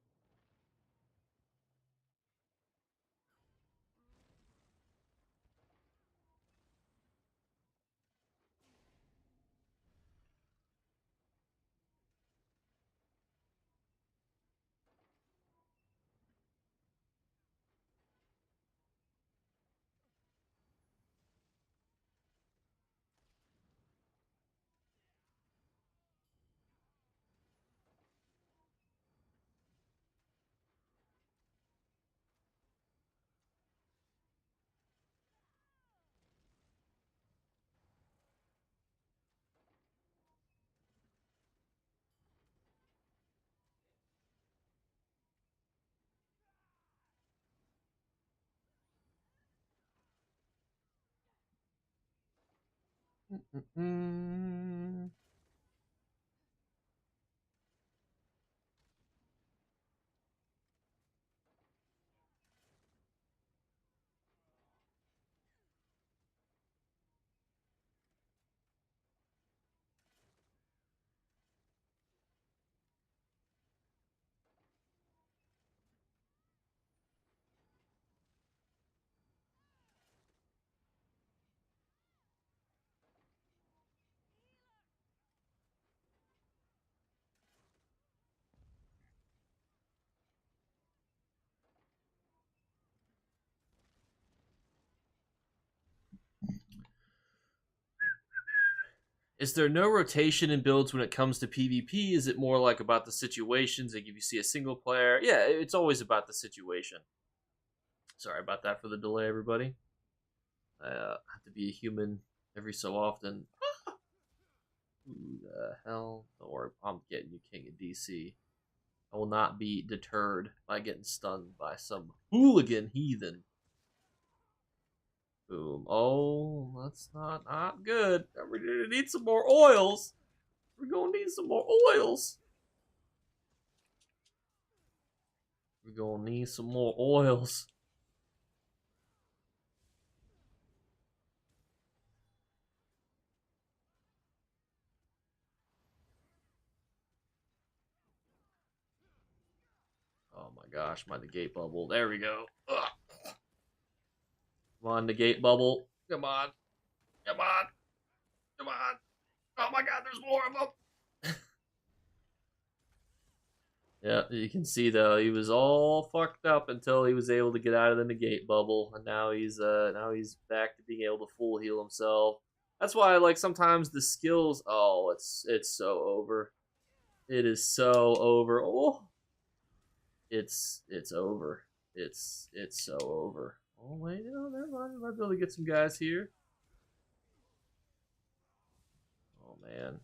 Mm-mm. Is there no rotation in builds when it comes to PvP? Is it more like about the situations? Like if you see a single player, yeah, it's always about the situation. Sorry about that for the delay, everybody. I have to be a human every so often. Who the hell? Don't worry, I'm getting you, King of DC. I will not be deterred by getting stunned by some hooligan heathen. Boom. Oh, that's not good. We're gonna need some more oils. We're gonna need some more oils. We're gonna need some more oils. Oh my gosh, my negate bubble. There we go. Ugh. Come on, negate bubble. Come on. Come on. Come on. Oh my god, there's more of them. Yeah, you can see though he was all fucked up until he was able to get out of the negate bubble, and now he's back to being able to full heal himself. That's why like sometimes the skills. Oh, it's so over. It is so over. Oh, it's over. It's so over. Oh wait, no, never mind. I might be able to get some guys here. Oh man.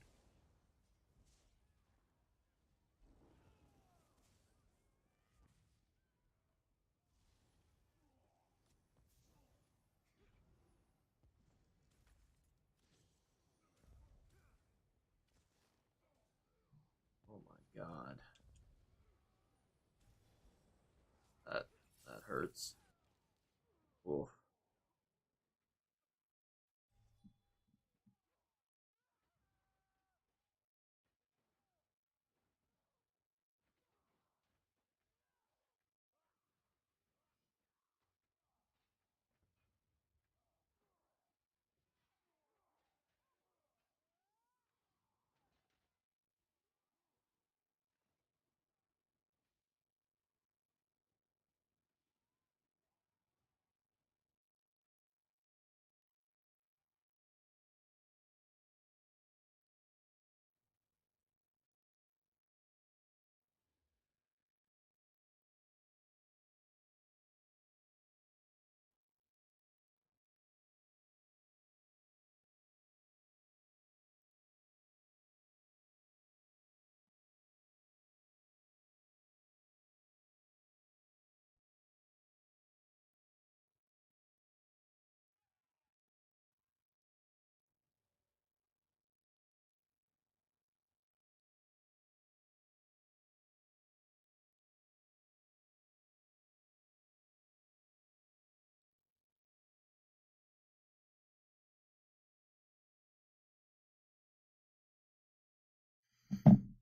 Oh my god. That that hurts. Oof.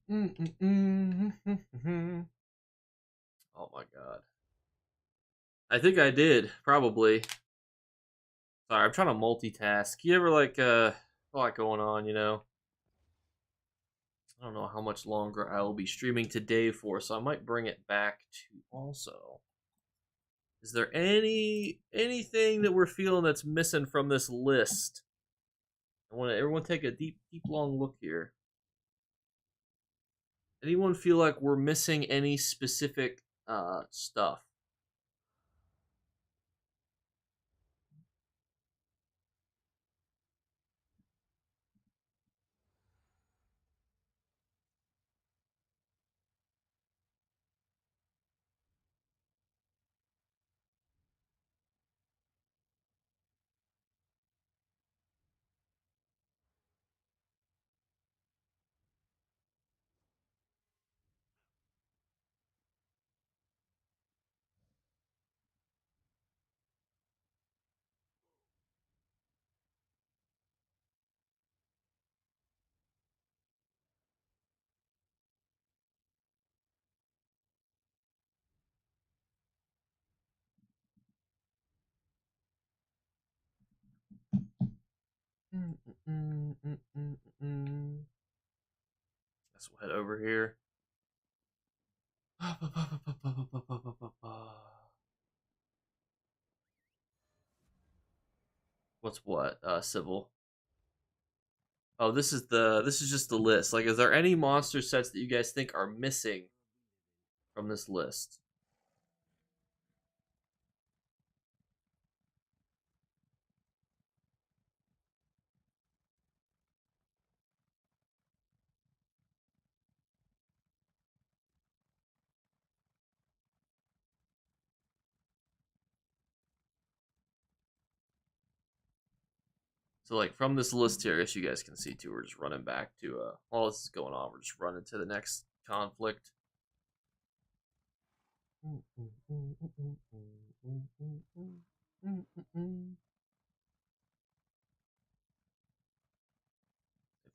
Oh my god. I think I did, probably. Sorry, I'm trying to multitask. You ever like a lot going on, you know? I don't know how much longer I will be streaming today for, so I might bring it back to also. Is there anything that we're feeling that's missing from this list? I want everyone take a deep, long look here. Anyone feel like we're missing any specific stuff? Guess we'll head over here. What's what? Civil. Oh, this is just the list. Like, is there any monster sets that you guys think are missing from this list? So, like, from this list here, as you guys can see too, we're just running back to while this is going on, we're just running to the next conflict. They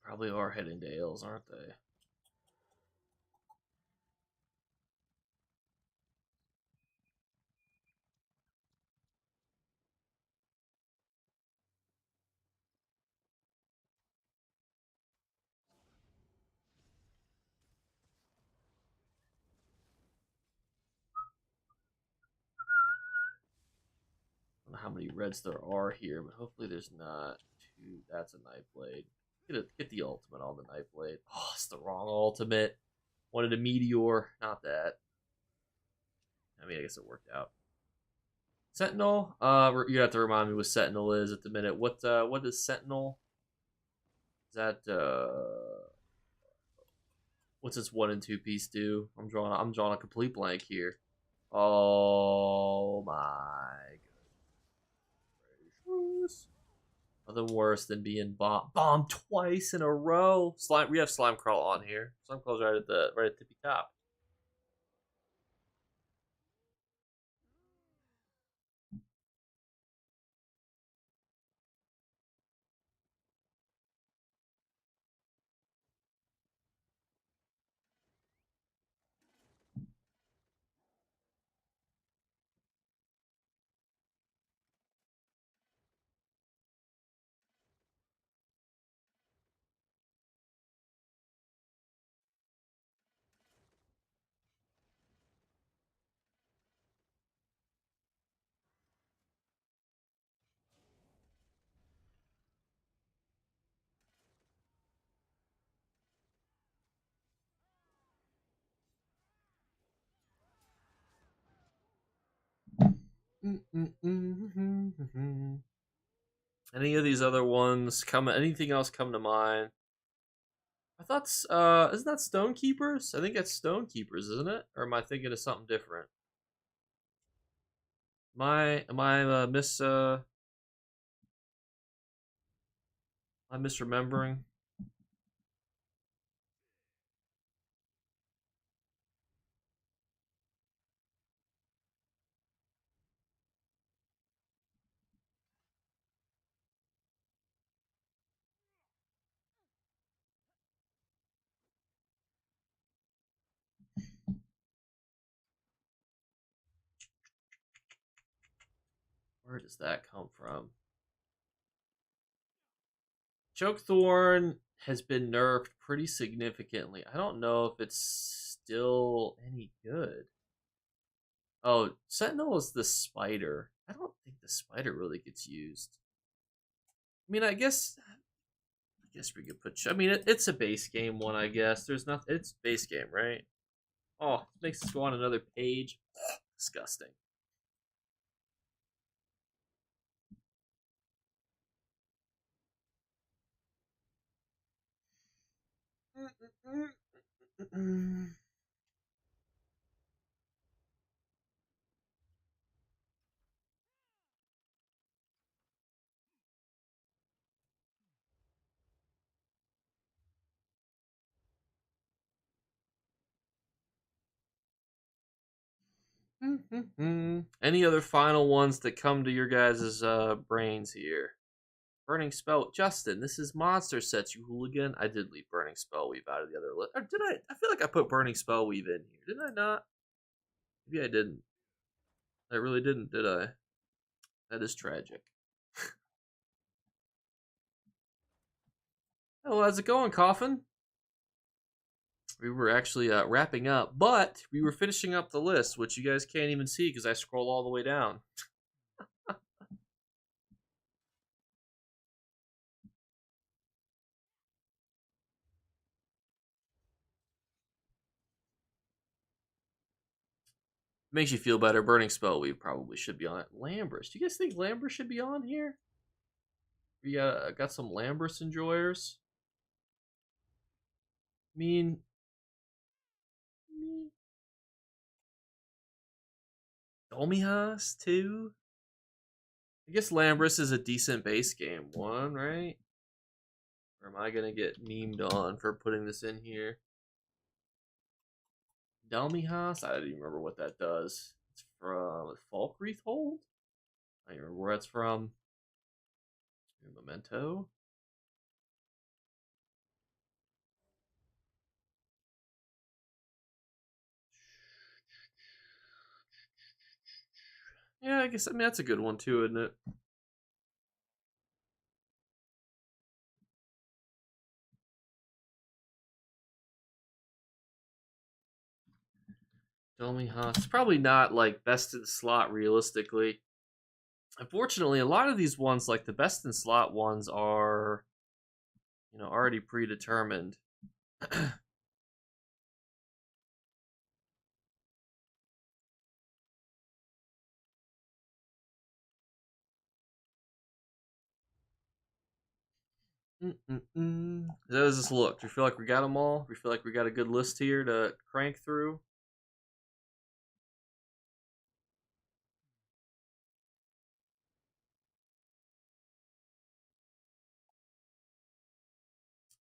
probably are heading to Ales, aren't they? I don't know how many reds there are here, but hopefully there's not two. That's a knife blade. Get the ultimate on the knife blade. Oh, it's the wrong ultimate. Wanted a meteor, not that. I mean, I guess it worked out. Sentinel. You have to remind me what Sentinel is at the minute. What is Sentinel? Is that what's its 1 and 2 piece do? I'm drawing a complete blank here. Oh my goodness. Nothing worse than being bombed twice in a row. Slime. We have slime crawl on here. Slime crawl's right at tippy top. Any of these other ones come? Anything else come to mind? I thought, isn't that Stone Keepers? I think that's Stone Keepers, isn't it? Or am I thinking of something different? I'm misremembering. Where does that come from? Chokethorn has been nerfed pretty significantly. I don't know if it's still any good. Oh, Sentinel is the spider. I don't think the spider really gets used. I mean, I guess we could put. I mean, it's a base game one. I guess there's nothing. It's base game, right? Oh, it makes us go on another page. Disgusting. Any other final ones that come to your guys' brains here? Burning Spell, Justin. This is monster sets, you hooligan. I did leave Burning Spellweave out of the other list. Or did I? I feel like I put Burning Spellweave in here. Did I not? Maybe I didn't. I really didn't, did I? That is tragic. Oh, how's it going, Coffin? We were actually wrapping up, but we were finishing up the list, which you guys can't even see because I scroll all the way down. Makes you feel better. Burning Spell, we probably should be on it. Lambrus. Do you guys think Lambrus should be on here? We got some Lambrus enjoyers. I mean, Dolmihas too. I guess Lambrus is a decent base game one, right? Or am I gonna get memed on for putting this in here? Delmihas? I don't even remember what that does. It's from Falkreath Hold? I don't remember where that's from. Memento? Yeah, I guess, I mean, that's a good one too, isn't it? Delmihas. It's probably not like best in slot realistically. Unfortunately, a lot of these ones, like the best in slot ones, are already predetermined. How does this look? Do you feel like we got them all? Do you feel like we got a good list here to crank through?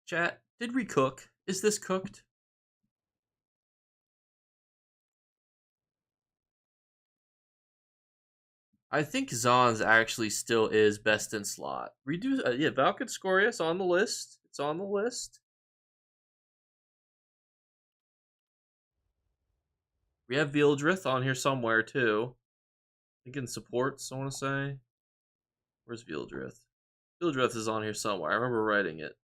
Chat, did we cook? Is this cooked? I think Zahn's actually still is best in slot. Redo, yeah, Valkid Scorius on the list. It's on the list. We have Vildrith on here somewhere too. I think in supports, I want to say. Where's Vildrith? Vildrith is on here somewhere. I remember writing it.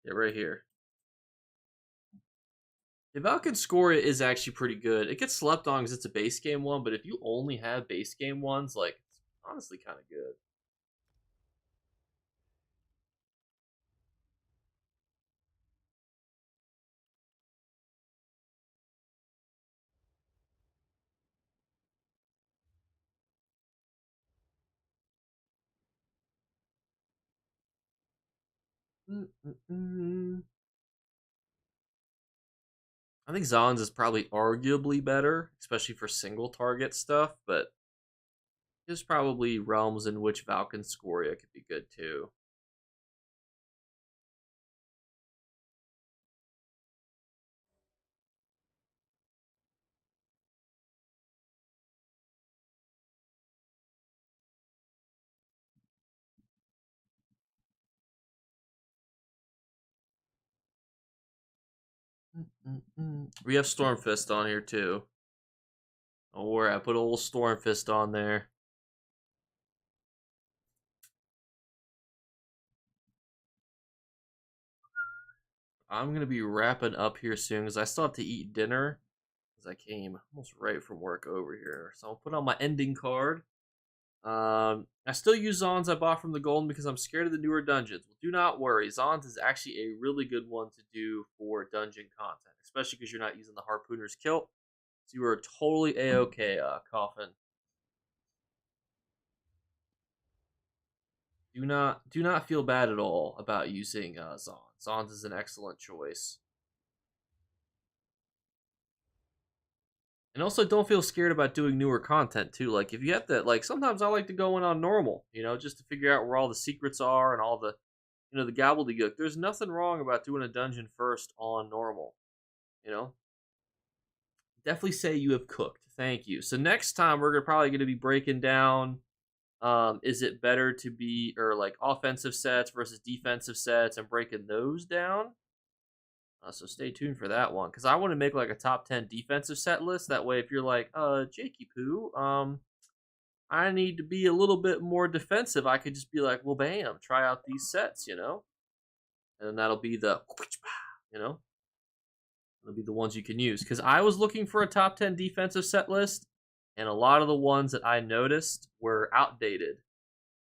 Yeah, right here. The Valkid Scoria is actually pretty good. It gets slept on because it's a base game one, but if you only have base game ones, like, it's honestly kind of good. I think Zahn's is probably arguably better, especially for single target stuff, but there's probably realms in which Valkyn Scoria could be good too. We have Stormfist on here too. Don't worry, I put a little Stormfist on there. I'm going to be wrapping up here soon because I still have to eat dinner because I came almost right from work over here. So I'll put on my ending card. I still use Zons I bought from the Golden because I'm scared of the newer dungeons. Well, do not worry. Zons is actually a really good one to do for dungeon content, especially because you're not using the Harpooner's kilt. So you are totally A-okay, Coffin. Do not feel bad at all about using Zons. Zons is an excellent choice. And also, don't feel scared about doing newer content too. Like if you have to, like sometimes I like to go in on normal, just to figure out where all the secrets are and all the, the gobbledygook. There's nothing wrong about doing a dungeon first on normal. You know, definitely say you have cooked. Thank you. So next time we're probably going to be breaking down. Is it better to be or like offensive sets versus defensive sets and breaking those down? So stay tuned for that one because I want to make like a top 10 defensive set list. That way, if you're like, Jakey Poo, I need to be a little bit more defensive, I could just be like, well, bam, try out these sets, and then that'll be the, it'll be the ones you can use. Because I was looking for a top 10 defensive set list, and a lot of the ones that I noticed were outdated.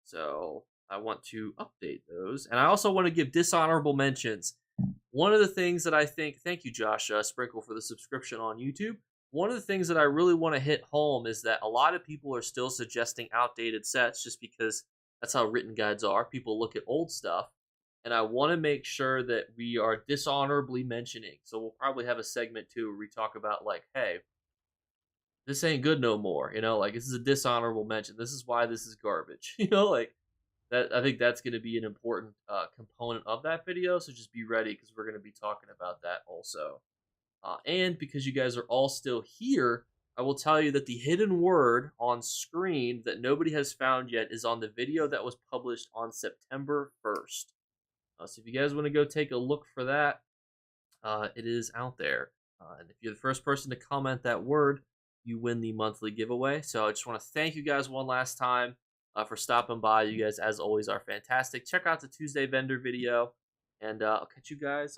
So I want to update those, and I also want to give dishonorable mentions. One of the things that I think, thank you, Josh Sprinkle, for the subscription on YouTube. One of the things that I really want to hit home is that a lot of people are still suggesting outdated sets just because that's how written guides are. People look at old stuff, and I want to make sure that we are dishonorably mentioning. So we'll probably have a segment too where we talk about like, hey, this ain't good no more. Like this is a dishonorable mention. This is why this is garbage. Like that. I think that's going to be an important component of that video. So just be ready because we're going to be talking about that also. And because you guys are all still here, I will tell you that the hidden word on screen that nobody has found yet is on the video that was published on September 1st. So if you guys want to go take a look for that, it is out there. And if you're the first person to comment that word, you win the monthly giveaway. So I just want to thank you guys one last time for stopping by. You guys, as always, are fantastic. Check out the Tuesday vendor video, and I'll catch you guys